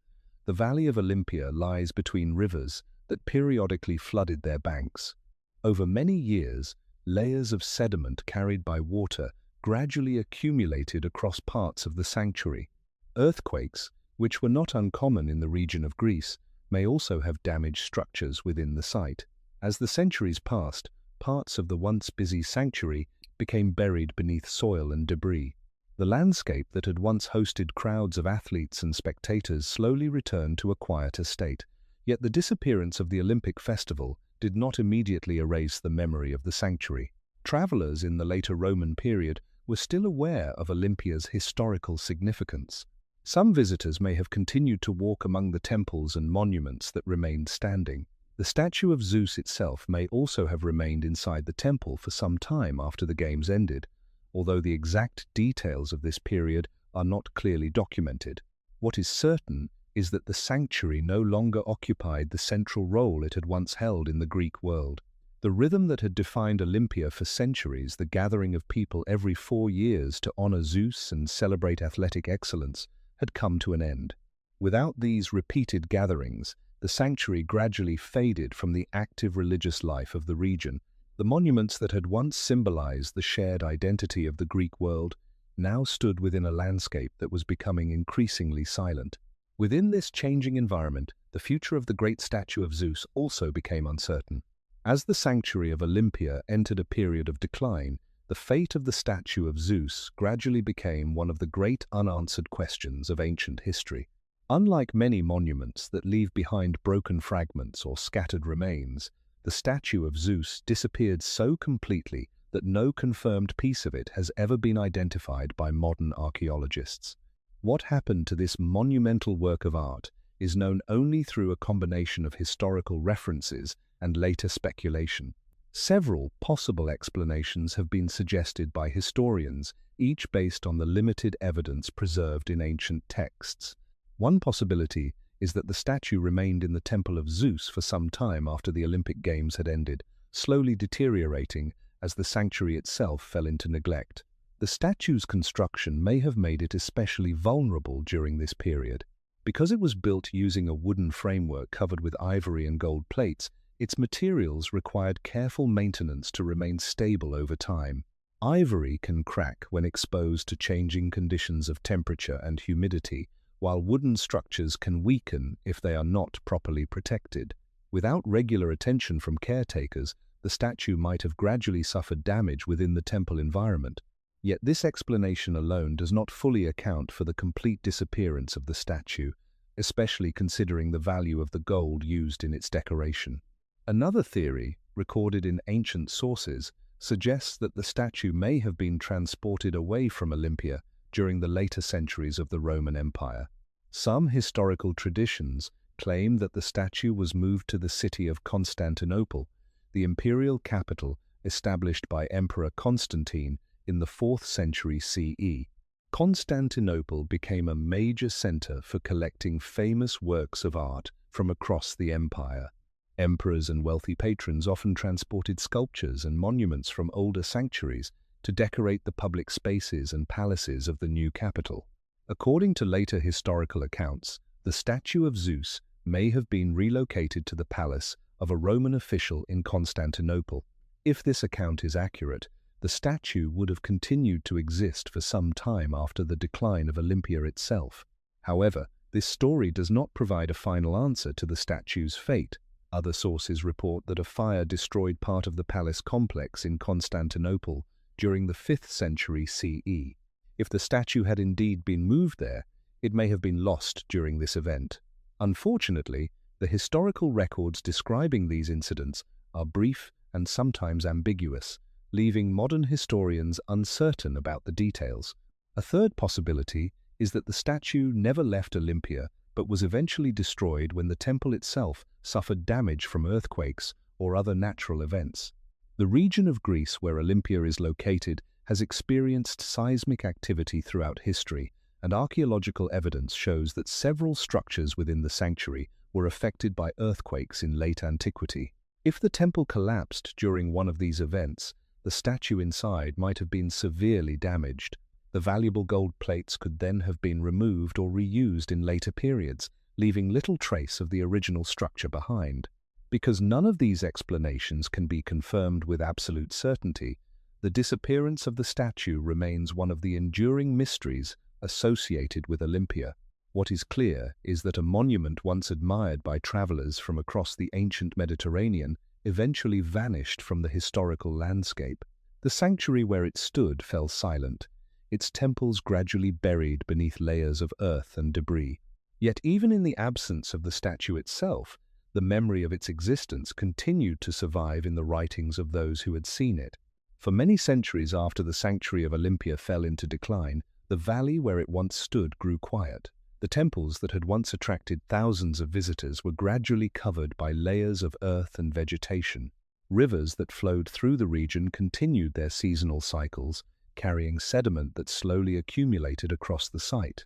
The Valley of Olympia lies between rivers that periodically flooded their banks. Over many years, layers of sediment carried by water gradually accumulated across parts of the sanctuary. Earthquakes, which were not uncommon in the region of Greece, may also have damaged structures within the site. As the centuries passed, parts of the once busy sanctuary became buried beneath soil and debris. The landscape that had once hosted crowds of athletes and spectators slowly returned to a quieter state. Yet the disappearance of the Olympic festival did not immediately erase the memory of the sanctuary. Travelers in the later Roman period were still aware of Olympia's historical significance. Some visitors may have continued to walk among the temples and monuments that remained standing. The statue of Zeus itself may also have remained inside the temple for some time after the games ended, although the exact details of this period are not clearly documented. What is certain is that the sanctuary no longer occupied the central role it had once held in the Greek world. The rhythm that had defined Olympia for centuries, the gathering of people every 4 years to honor Zeus and celebrate athletic excellence, had come to an end. Without these repeated gatherings, the sanctuary gradually faded from the active religious life of the region. The monuments that had once symbolized the shared identity of the Greek world now stood within a landscape that was becoming increasingly silent. Within this changing environment, the future of the great statue of Zeus also became uncertain. As the sanctuary of Olympia entered a period of decline, the fate of the statue of Zeus gradually became one of the great unanswered questions of ancient history. Unlike many monuments that leave behind broken fragments or scattered remains, the statue of Zeus disappeared so completely that no confirmed piece of it has ever been identified by modern archaeologists. What happened to this monumental work of art is known only through a combination of historical references and later speculation. Several possible explanations have been suggested by historians, each based on the limited evidence preserved in ancient texts. One possibility is that the statue remained in the Temple of Zeus for some time after the Olympic Games had ended, slowly deteriorating as the sanctuary itself fell into neglect. The statue's construction may have made it especially vulnerable during this period. Because it was built using a wooden framework covered with ivory and gold plates, its materials required careful maintenance to remain stable over time. Ivory can crack when exposed to changing conditions of temperature and humidity, while wooden structures can weaken if they are not properly protected. Without regular attention from caretakers, the statue might have gradually suffered damage within the temple environment. Yet this explanation alone does not fully account for the complete disappearance of the statue, especially considering the value of the gold used in its decoration. Another theory, recorded in ancient sources, suggests that the statue may have been transported away from Olympia during the later centuries of the Roman Empire. Some historical traditions claim that the statue was moved to the city of Constantinople, the imperial capital established by Emperor Constantine in the 4th century CE. Constantinople became a major center for collecting famous works of art from across the empire. Emperors and wealthy patrons often transported sculptures and monuments from older sanctuaries to decorate the public spaces and palaces of the new capital. According to later historical accounts, the statue of Zeus may have been relocated to the palace of a Roman official in Constantinople. If this account is accurate, the statue would have continued to exist for some time after the decline of Olympia itself. However, this story does not provide a final answer to the statue's fate. Other sources report that a fire destroyed part of the palace complex in Constantinople during the 5th century CE. If the statue had indeed been moved there, it may have been lost during this event. Unfortunately, the historical records describing these incidents are brief and sometimes ambiguous, leaving modern historians uncertain about the details. A third possibility is that the statue never left Olympia but was eventually destroyed when the temple itself suffered damage from earthquakes or other natural events. The region of Greece where Olympia is located has experienced seismic activity throughout history, and archaeological evidence shows that several structures within the sanctuary were affected by earthquakes in late antiquity. If the temple collapsed during one of these events, the statue inside might have been severely damaged. The valuable gold plates could then have been removed or reused in later periods, leaving little trace of the original structure behind. Because none of these explanations can be confirmed with absolute certainty, the disappearance of the statue remains one of the enduring mysteries associated with Olympia. What is clear is that a monument once admired by travelers from across the ancient Mediterranean eventually vanished from the historical landscape. The sanctuary where it stood fell silent, its temples gradually buried beneath layers of earth and debris. Yet even in the absence of the statue itself, the memory of its existence continued to survive in the writings of those who had seen it. For many centuries after the sanctuary of Olympia fell into decline, the valley where it once stood grew quiet. The temples that had once attracted thousands of visitors were gradually covered by layers of earth and vegetation. Rivers that flowed through the region continued their seasonal cycles, carrying sediment that slowly accumulated across the site.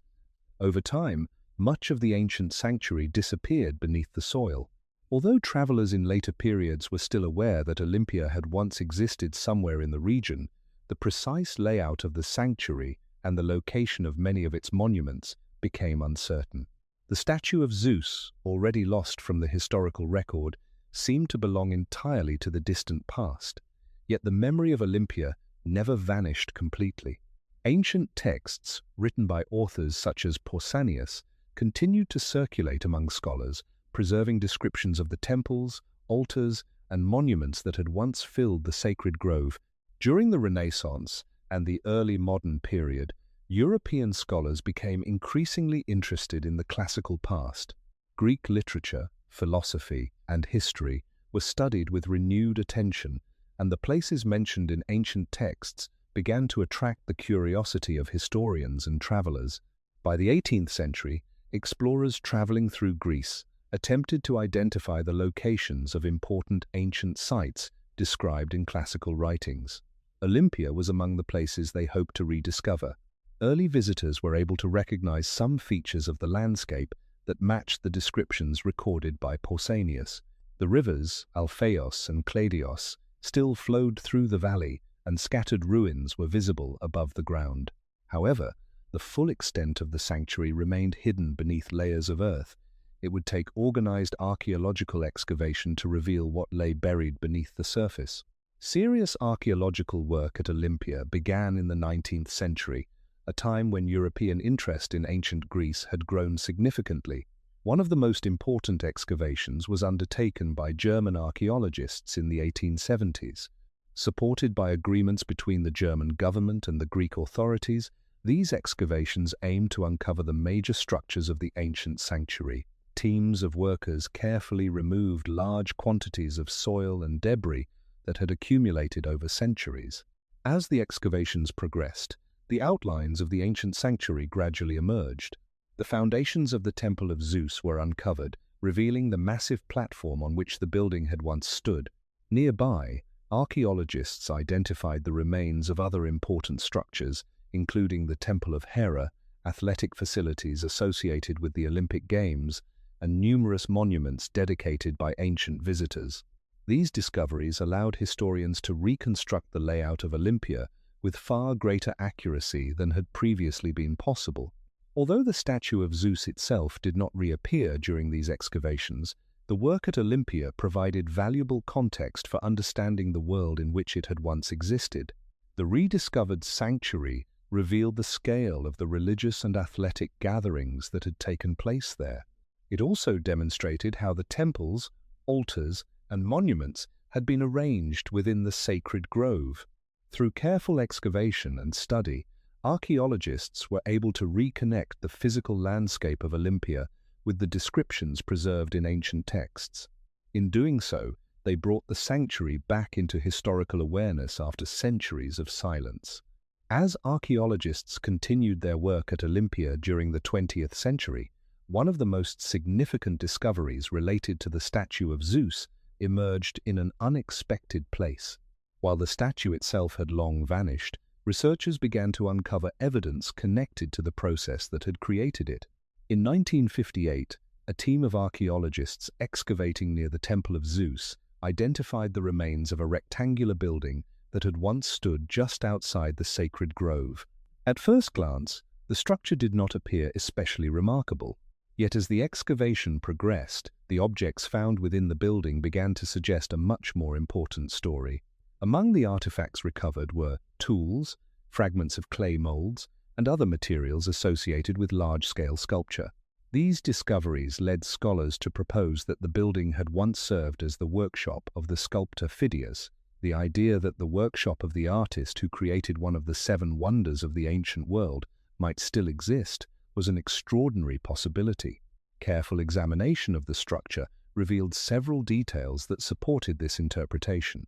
Over time, much of the ancient sanctuary disappeared beneath the soil. Although travelers in later periods were still aware that Olympia had once existed somewhere in the region, the precise layout of the sanctuary and the location of many of its monuments became uncertain. The statue of Zeus, already lost from the historical record, seemed to belong entirely to the distant past, yet the memory of Olympia never vanished completely. Ancient texts, written by authors such as Pausanias, continued to circulate among scholars, preserving descriptions of the temples, altars, and monuments that had once filled the sacred grove. During the Renaissance and the early modern period, European scholars became increasingly interested in the classical past. Greek literature, philosophy, and history were studied with renewed attention, and the places mentioned in ancient texts began to attract the curiosity of historians and travelers. By the 18th century, explorers traveling through Greece attempted to identify the locations of important ancient sites described in classical writings. Olympia was among the places they hoped to rediscover. Early visitors were able to recognize some features of the landscape that matched the descriptions recorded by Pausanias. The rivers, Alpheos and Cladios, still flowed through the valley, and scattered ruins were visible above the ground. However, the full extent of the sanctuary remained hidden beneath layers of earth. It would take organized archaeological excavation to reveal what lay buried beneath the surface. Serious archaeological work at Olympia began in the 19th century, a time when European interest in ancient Greece had grown significantly. One of the most important excavations was undertaken by German archaeologists in the 1870s. Supported by agreements between the German government and the Greek authorities, these excavations aimed to uncover the major structures of the ancient sanctuary. Teams of workers carefully removed large quantities of soil and debris that had accumulated over centuries. As the excavations progressed, the outlines of the ancient sanctuary gradually emerged. The foundations of the Temple of Zeus were uncovered, revealing the massive platform on which the building had once stood. Nearby, archaeologists identified the remains of other important structures, including the Temple of Hera, athletic facilities associated with the Olympic Games, and numerous monuments dedicated by ancient visitors. These discoveries allowed historians to reconstruct the layout of Olympia with far greater accuracy than had previously been possible. Although the statue of Zeus itself did not reappear during these excavations, the work at Olympia provided valuable context for understanding the world in which it had once existed. The rediscovered sanctuary revealed the scale of the religious and athletic gatherings that had taken place there. It also demonstrated how the temples, altars, and monuments had been arranged within the sacred grove. Through careful excavation and study, archaeologists were able to reconnect the physical landscape of Olympia with the descriptions preserved in ancient texts. In doing so, they brought the sanctuary back into historical awareness after centuries of silence. As archaeologists continued their work at Olympia during the 20th century, one of the most significant discoveries related to the statue of Zeus emerged in an unexpected place. While the statue itself had long vanished, researchers began to uncover evidence connected to the process that had created it. In 1958, a team of archaeologists excavating near the Temple of Zeus identified the remains of a rectangular building that had once stood just outside the sacred grove. At first glance, the structure did not appear especially remarkable. Yet as the excavation progressed, the objects found within the building began to suggest a much more important story. Among the artifacts recovered were tools, fragments of clay molds, and other materials associated with large-scale sculpture. These discoveries led scholars to propose that the building had once served as the workshop of the sculptor Phidias. The idea that the workshop of the artist who created one of the 7 wonders of the ancient world might still exist was an extraordinary possibility. Careful examination of the structure revealed several details that supported this interpretation.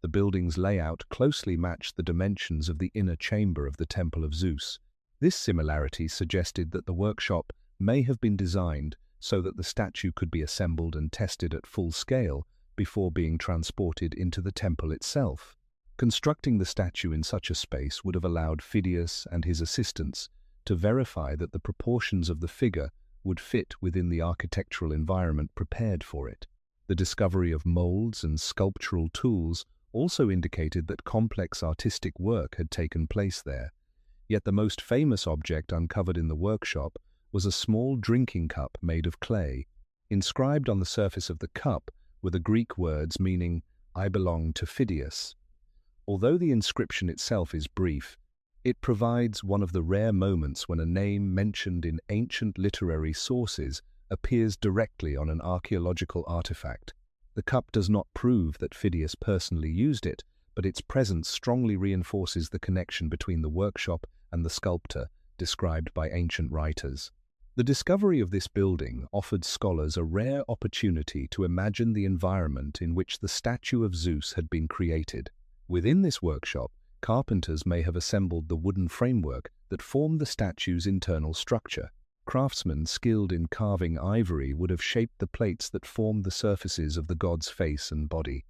The building's layout closely matched the dimensions of the inner chamber of the Temple of Zeus. This similarity suggested that the workshop may have been designed so that the statue could be assembled and tested at full scale before being transported into the temple itself. Constructing the statue in such a space would have allowed Phidias and his assistants to verify that the proportions of the figure would fit within the architectural environment prepared for it. The discovery of molds and sculptural tools also indicated that complex artistic work had taken place there. Yet the most famous object uncovered in the workshop was a small drinking cup made of clay. Inscribed on the surface of the cup were the Greek words meaning, "I belong to Phidias." Although the inscription itself is brief, it provides one of the rare moments when a name mentioned in ancient literary sources appears directly on an archaeological artifact. The cup does not prove that Phidias personally used it, but its presence strongly reinforces the connection between the workshop and the sculptor described by ancient writers. The discovery of this building offered scholars a rare opportunity to imagine the environment in which the statue of Zeus had been created. Within this workshop, carpenters may have assembled the wooden framework that formed the statue's internal structure. Craftsmen skilled in carving ivory would have shaped the plates that formed the surfaces of the god's face and body.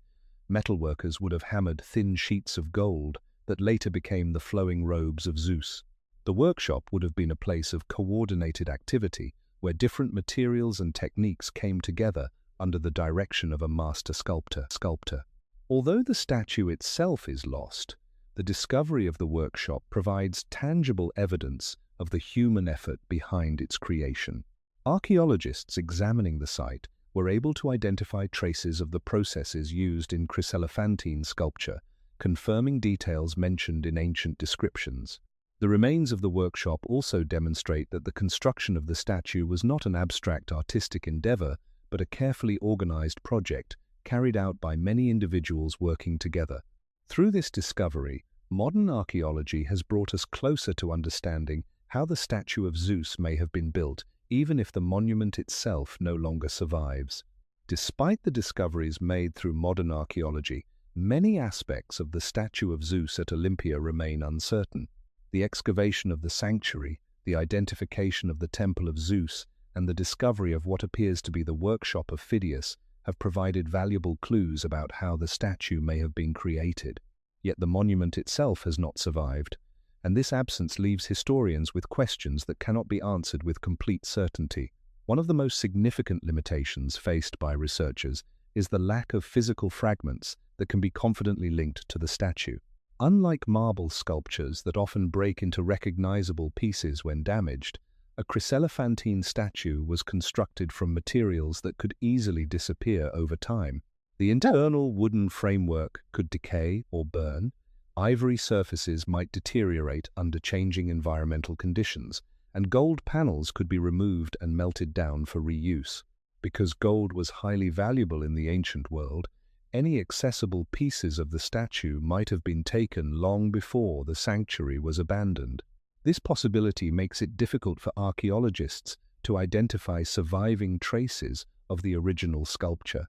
metalworkers would have hammered thin sheets of gold that later became the flowing robes of Zeus. The workshop would have been a place of coordinated activity where different materials and techniques came together under the direction of a master sculptor. Although the statue itself is lost, the discovery of the workshop provides tangible evidence of the human effort behind its creation. Archaeologists examining the site were able to identify traces of the processes used in chryselephantine sculpture, confirming details mentioned in ancient descriptions. The remains of the workshop also demonstrate that the construction of the statue was not an abstract artistic endeavor, but a carefully organized project carried out by many individuals working together. Through this discovery, modern archaeology has brought us closer to understanding how the statue of Zeus may have been built, even if the monument itself no longer survives. Despite the discoveries made through modern archaeology, many aspects of the statue of Zeus at Olympia remain uncertain. The excavation of the sanctuary, the identification of the temple of Zeus, and the discovery of what appears to be the workshop of Phidias have provided valuable clues about how the statue may have been created. Yet the monument itself has not survived, and this absence leaves historians with questions that cannot be answered with complete certainty. One of the most significant limitations faced by researchers is the lack of physical fragments that can be confidently linked to the statue. Unlike marble sculptures that often break into recognizable pieces when damaged, a chryselephantine statue was constructed from materials that could easily disappear over time. The internal wooden framework could decay or burn, ivory surfaces might deteriorate under changing environmental conditions, and gold panels could be removed and melted down for reuse. Because gold was highly valuable in the ancient world, any accessible pieces of the statue might have been taken long before the sanctuary was abandoned. This possibility makes it difficult for archaeologists to identify surviving traces of the original sculpture.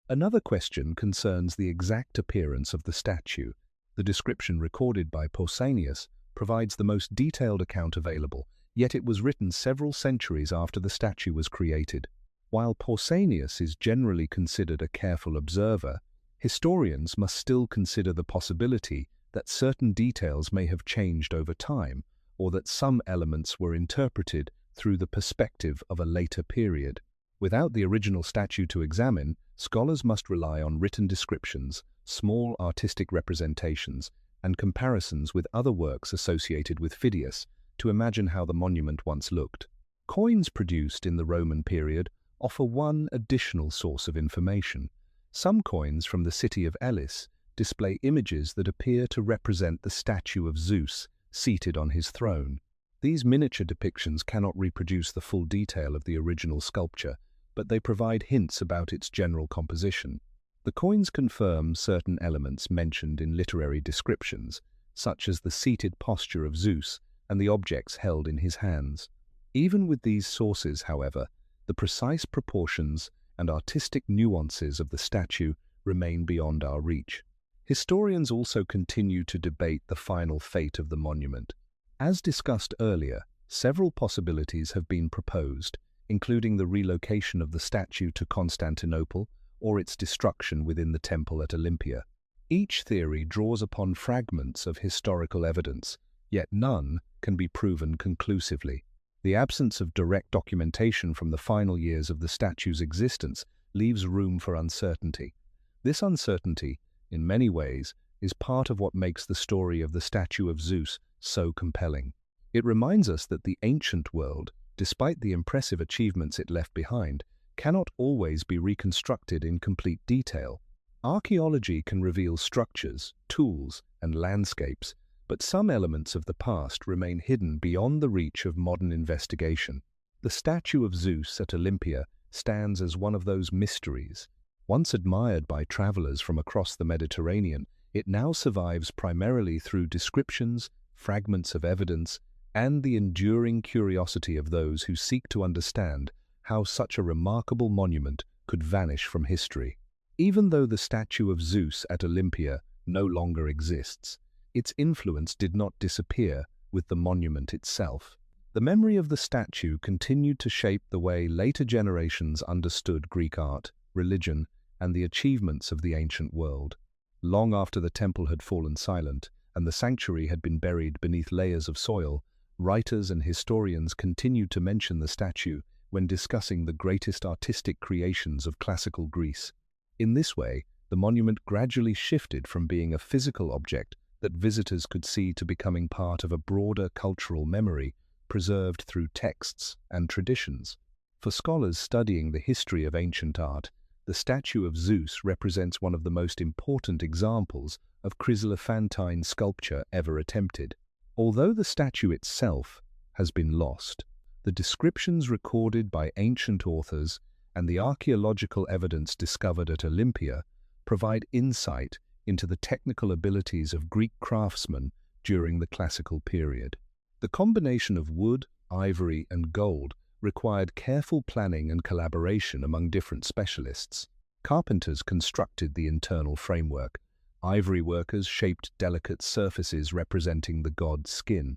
Another question concerns the exact appearance of the statue. The description recorded by Pausanias provides the most detailed account available, yet it was written several centuries after the statue was created. While Pausanias is generally considered a careful observer, historians must still consider the possibility that certain details may have changed over time, or that some elements were interpreted through the perspective of a later period. Without the original statue to examine, scholars must rely on written descriptions, small artistic representations, and comparisons with other works associated with Phidias to imagine how the monument once looked. Coins produced in the Roman period offer one additional source of information. Some coins from the city of Elis display images that appear to represent the statue of Zeus seated on his throne. These miniature depictions cannot reproduce the full detail of the original sculpture, but they provide hints about its general composition. The coins confirm certain elements mentioned in literary descriptions, such as the seated posture of Zeus and the objects held in his hands. Even with these sources, however, the precise proportions and artistic nuances of the statue remain beyond our reach. Historians also continue to debate the final fate of the monument. As discussed earlier, several possibilities have been proposed, including the relocation of the statue to Constantinople or its destruction within the temple at Olympia. Each theory draws upon fragments of historical evidence, yet none can be proven conclusively. The absence of direct documentation from the final years of the statue's existence leaves room for uncertainty. This uncertainty, in many ways, is part of what makes the story of the statue of Zeus so compelling. It reminds us that the ancient world, despite the impressive achievements it left behind, cannot always be reconstructed in complete detail. Archaeology can reveal structures, tools, and landscapes, but some elements of the past remain hidden beyond the reach of modern investigation. The statue of Zeus at Olympia stands as one of those mysteries. Once admired by travelers from across the Mediterranean, it now survives primarily through descriptions, fragments of evidence, and the enduring curiosity of those who seek to understand how such a remarkable monument could vanish from history. Even though the statue of Zeus at Olympia no longer exists, its influence did not disappear with the monument itself. The memory of the statue continued to shape the way later generations understood Greek art, religion, and the achievements of the ancient world. Long after the temple had fallen silent and the sanctuary had been buried beneath layers of soil, writers and historians continued to mention the statue when discussing the greatest artistic creations of classical Greece. In this way, the monument gradually shifted from being a physical object that visitors could see to becoming part of a broader cultural memory preserved through texts and traditions. For scholars studying the history of ancient art, the statue of Zeus represents one of the most important examples of chryselephantine sculpture ever attempted. Although the statue itself has been lost, the descriptions recorded by ancient authors and the archaeological evidence discovered at Olympia provide insight into the technical abilities of Greek craftsmen during the classical period. The combination of wood, ivory, and gold required careful planning and collaboration among different specialists. Carpenters constructed the internal framework. Ivory workers shaped delicate surfaces representing the god's skin,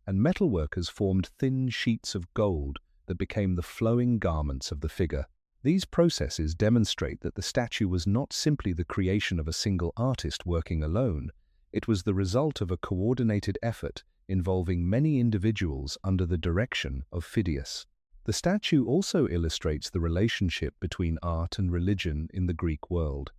and metal workers formed thin sheets of gold that became the flowing garments of the figure. These processes demonstrate that the statue was not simply the creation of a single artist working alone. It was the result of a coordinated effort involving many individuals under the direction of Phidias. The statue also illustrates the relationship between art and religion in the Greek world.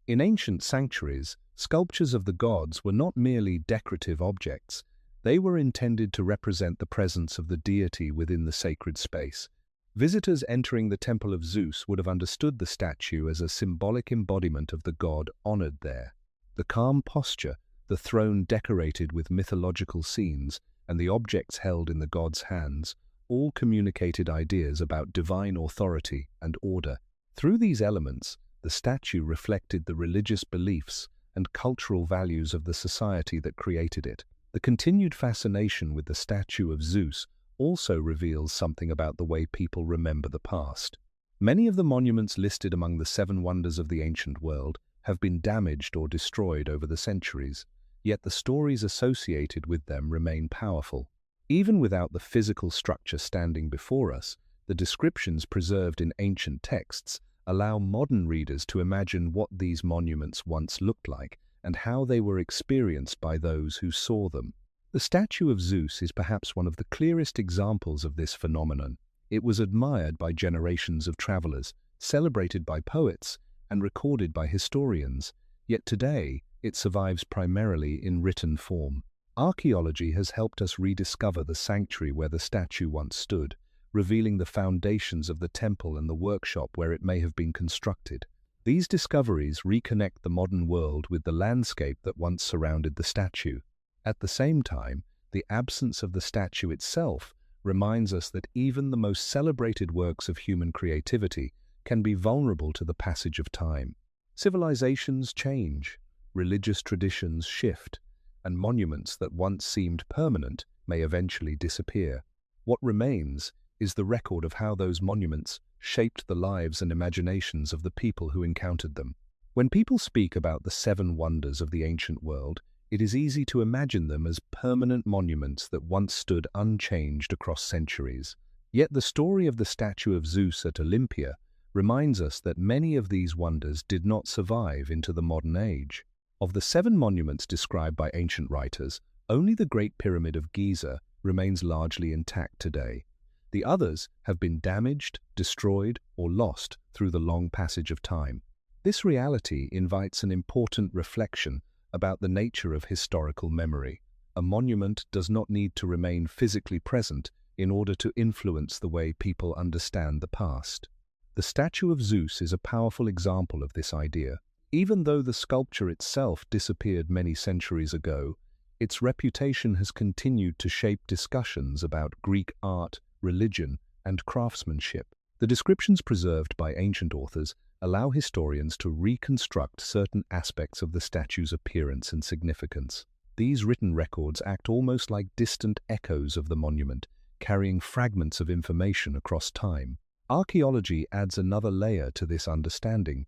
In ancient sanctuaries, sculptures of the gods were not merely decorative objects. They were intended to represent the presence of the deity within the sacred space. Visitors entering the Temple of Zeus would have understood the statue as a symbolic embodiment of the god honored there. The calm posture, the throne decorated with mythological scenes, and the objects held in the god's hands all communicated ideas about divine authority and order. Through these elements, the statue reflected the religious beliefs and cultural values of the society that created it. The continued fascination with the statue of Zeus also reveals something about the way people remember the past. Many of the monuments listed among the 7 wonders of the ancient world have been damaged or destroyed over the centuries, yet the stories associated with them remain powerful. Even without the physical structure standing before us, the descriptions preserved in ancient texts allow modern readers to imagine what these monuments once looked like and how they were experienced by those who saw them. The statue of Zeus is perhaps one of the clearest examples of this phenomenon. It was admired by generations of travelers, celebrated by poets, and recorded by historians, yet today it survives primarily in written form. Archaeology has helped us rediscover the sanctuary where the statue once stood, revealing the foundations of the temple and the workshop where it may have been constructed. These discoveries reconnect the modern world with the landscape that once surrounded the statue. At the same time, the absence of the statue itself reminds us that even the most celebrated works of human creativity can be vulnerable to the passage of time. Civilizations change, religious traditions shift, and monuments that once seemed permanent may eventually disappear. What remains is the record of how those monuments shaped the lives and imaginations of the people who encountered them. When people speak about the 7 wonders of the ancient world, it is easy to imagine them as permanent monuments that once stood unchanged across centuries. Yet the story of the statue of Zeus at Olympia reminds us that many of these wonders did not survive into the modern age. Of the 7 monuments described by ancient writers, only the Great Pyramid of Giza remains largely intact today. The others have been damaged, destroyed, or lost through the long passage of time. This reality invites an important reflection about the nature of historical memory. A monument does not need to remain physically present in order to influence the way people understand the past. The statue of Zeus is a powerful example of this idea. Even though the sculpture itself disappeared many centuries ago, its reputation has continued to shape discussions about Greek art, religion, and craftsmanship. The descriptions preserved by ancient authors allow historians to reconstruct certain aspects of the statue's appearance and significance. These written records act almost like distant echoes of the monument, carrying fragments of information across time. Archaeology adds another layer to this understanding.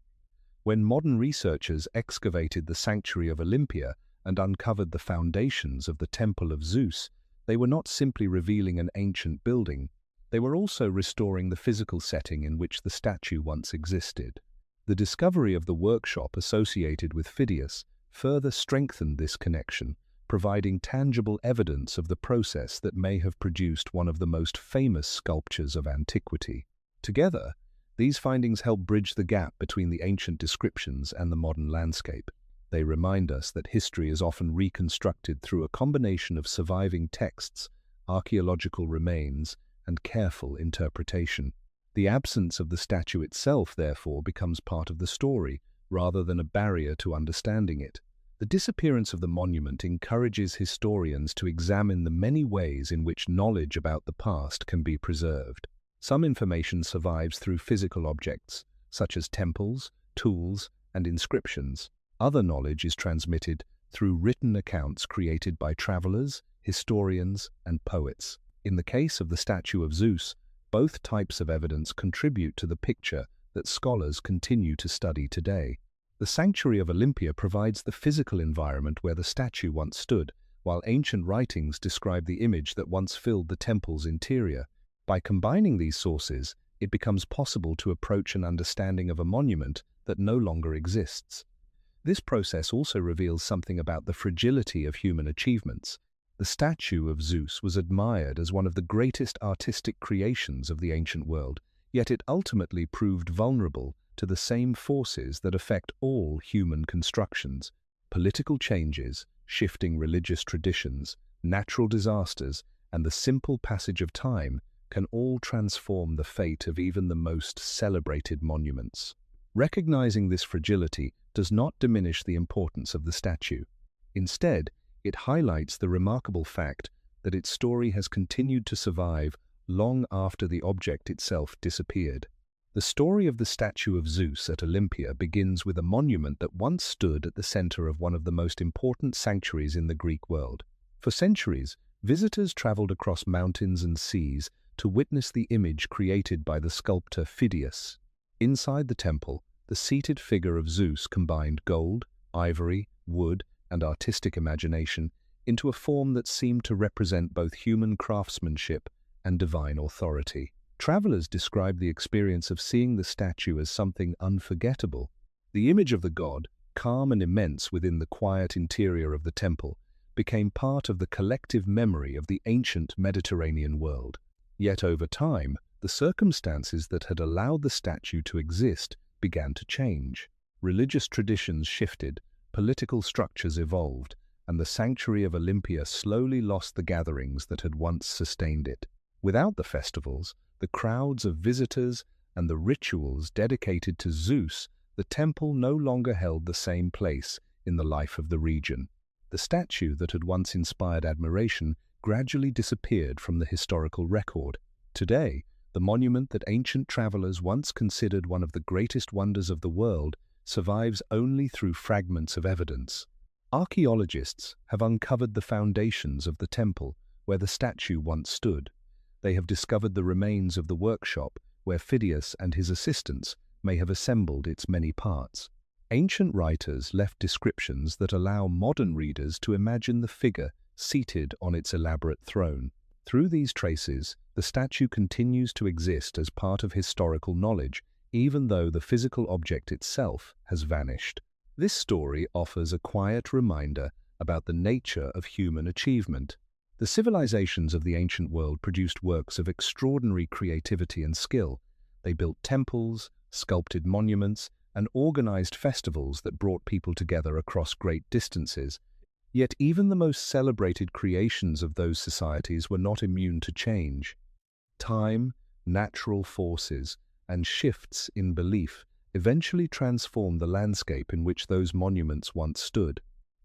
When modern researchers excavated the sanctuary of Olympia and uncovered the foundations of the Temple of Zeus, they were not simply revealing an ancient building, they were also restoring the physical setting in which the statue once existed. The discovery of the workshop associated with Phidias further strengthened this connection, providing tangible evidence of the process that may have produced one of the most famous sculptures of antiquity. Together, these findings help bridge the gap between the ancient descriptions and the modern landscape. They remind us that history is often reconstructed through a combination of surviving texts, archaeological remains, and careful interpretation. The absence of the statue itself, therefore, becomes part of the story, rather than a barrier to understanding it. The disappearance of the monument encourages historians to examine the many ways in which knowledge about the past can be preserved. Some information survives through physical objects, such as temples, tools, and inscriptions. Other knowledge is transmitted through written accounts created by travelers, historians, and poets. In the case of the statue of Zeus, both types of evidence contribute to the picture that scholars continue to study today. The sanctuary of Olympia provides the physical environment where the statue once stood, while ancient writings describe the image that once filled the temple's interior. By combining these sources, it becomes possible to approach an understanding of a monument that no longer exists. This process also reveals something about the fragility of human achievements. The statue of Zeus was admired as one of the greatest artistic creations of the ancient world, yet it ultimately proved vulnerable to the same forces that affect all human constructions: political changes, shifting religious traditions, natural disasters, and the simple passage of time can all transform the fate of even the most celebrated monuments. Recognizing this fragility does not diminish the importance of the statue. Instead, it highlights the remarkable fact that its story has continued to survive long after the object itself disappeared. The story of the statue of Zeus at Olympia begins with a monument that once stood at the center of one of the most important sanctuaries in the Greek world. For centuries, visitors traveled across mountains and seas to witness the image created by the sculptor Phidias. Inside the temple, the seated figure of Zeus combined gold, ivory, wood, and artistic imagination into a form that seemed to represent both human craftsmanship and divine authority. Travelers described the experience of seeing the statue as something unforgettable. The image of the god, calm and immense within the quiet interior of the temple, became part of the collective memory of the ancient Mediterranean world. Yet over time, the circumstances that had allowed the statue to exist began to change. Religious traditions shifted, political structures evolved, and the sanctuary of Olympia slowly lost the gatherings that had once sustained it. Without the festivals, the crowds of visitors, and the rituals dedicated to Zeus, the temple no longer held the same place in the life of the region. The statue that had once inspired admiration gradually disappeared from the historical record. Today, the monument that ancient travelers once considered one of the greatest wonders of the world survives only through fragments of evidence. Archaeologists have uncovered the foundations of the temple where the statue once stood. They have discovered the remains of the workshop where Phidias and his assistants may have assembled its many parts. Ancient writers left descriptions that allow modern readers to imagine the figure seated on its elaborate throne. Through these traces, the statue continues to exist as part of historical knowledge, even though the physical object itself has vanished. This story offers a quiet reminder about the nature of human achievement. The civilizations of the ancient world produced works of extraordinary creativity and skill. They built temples, sculpted monuments, and organized festivals that brought people together across great distances. Yet even the most celebrated creations of those societies were not immune to change. Time, natural forces, and shifts in belief eventually transformed the landscape in which those monuments once stood.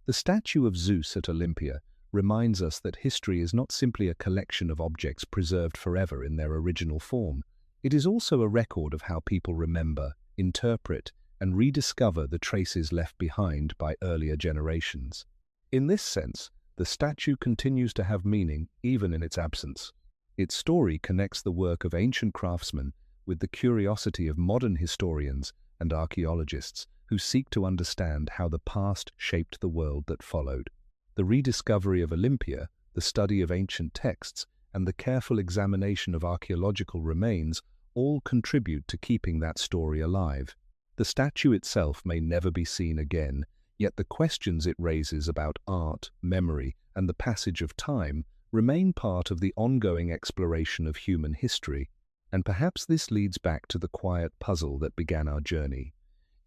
The statue of Zeus at Olympia reminds us that history is not simply a collection of objects preserved forever in their original form. It is also a record of how people remember, interpret, and rediscover the traces left behind by earlier generations. In this sense, the statue continues to have meaning even in its absence. Its story connects the work of ancient craftsmen with the curiosity of modern historians and archaeologists who seek to understand how the past shaped the world that followed. The rediscovery of Olympia, the study of ancient texts, and the careful examination of archaeological remains all contribute to keeping that story alive. The statue itself may never be seen again, yet the questions it raises about art, memory, and the passage of time remain part of the ongoing exploration of human history, and perhaps this leads back to the quiet puzzle that began our journey.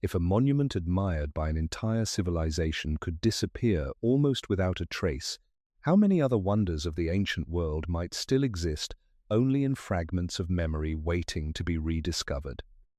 If a monument admired by an entire civilization could disappear almost without a trace, how many other wonders of the ancient world might still exist only in fragments of memory waiting to be rediscovered?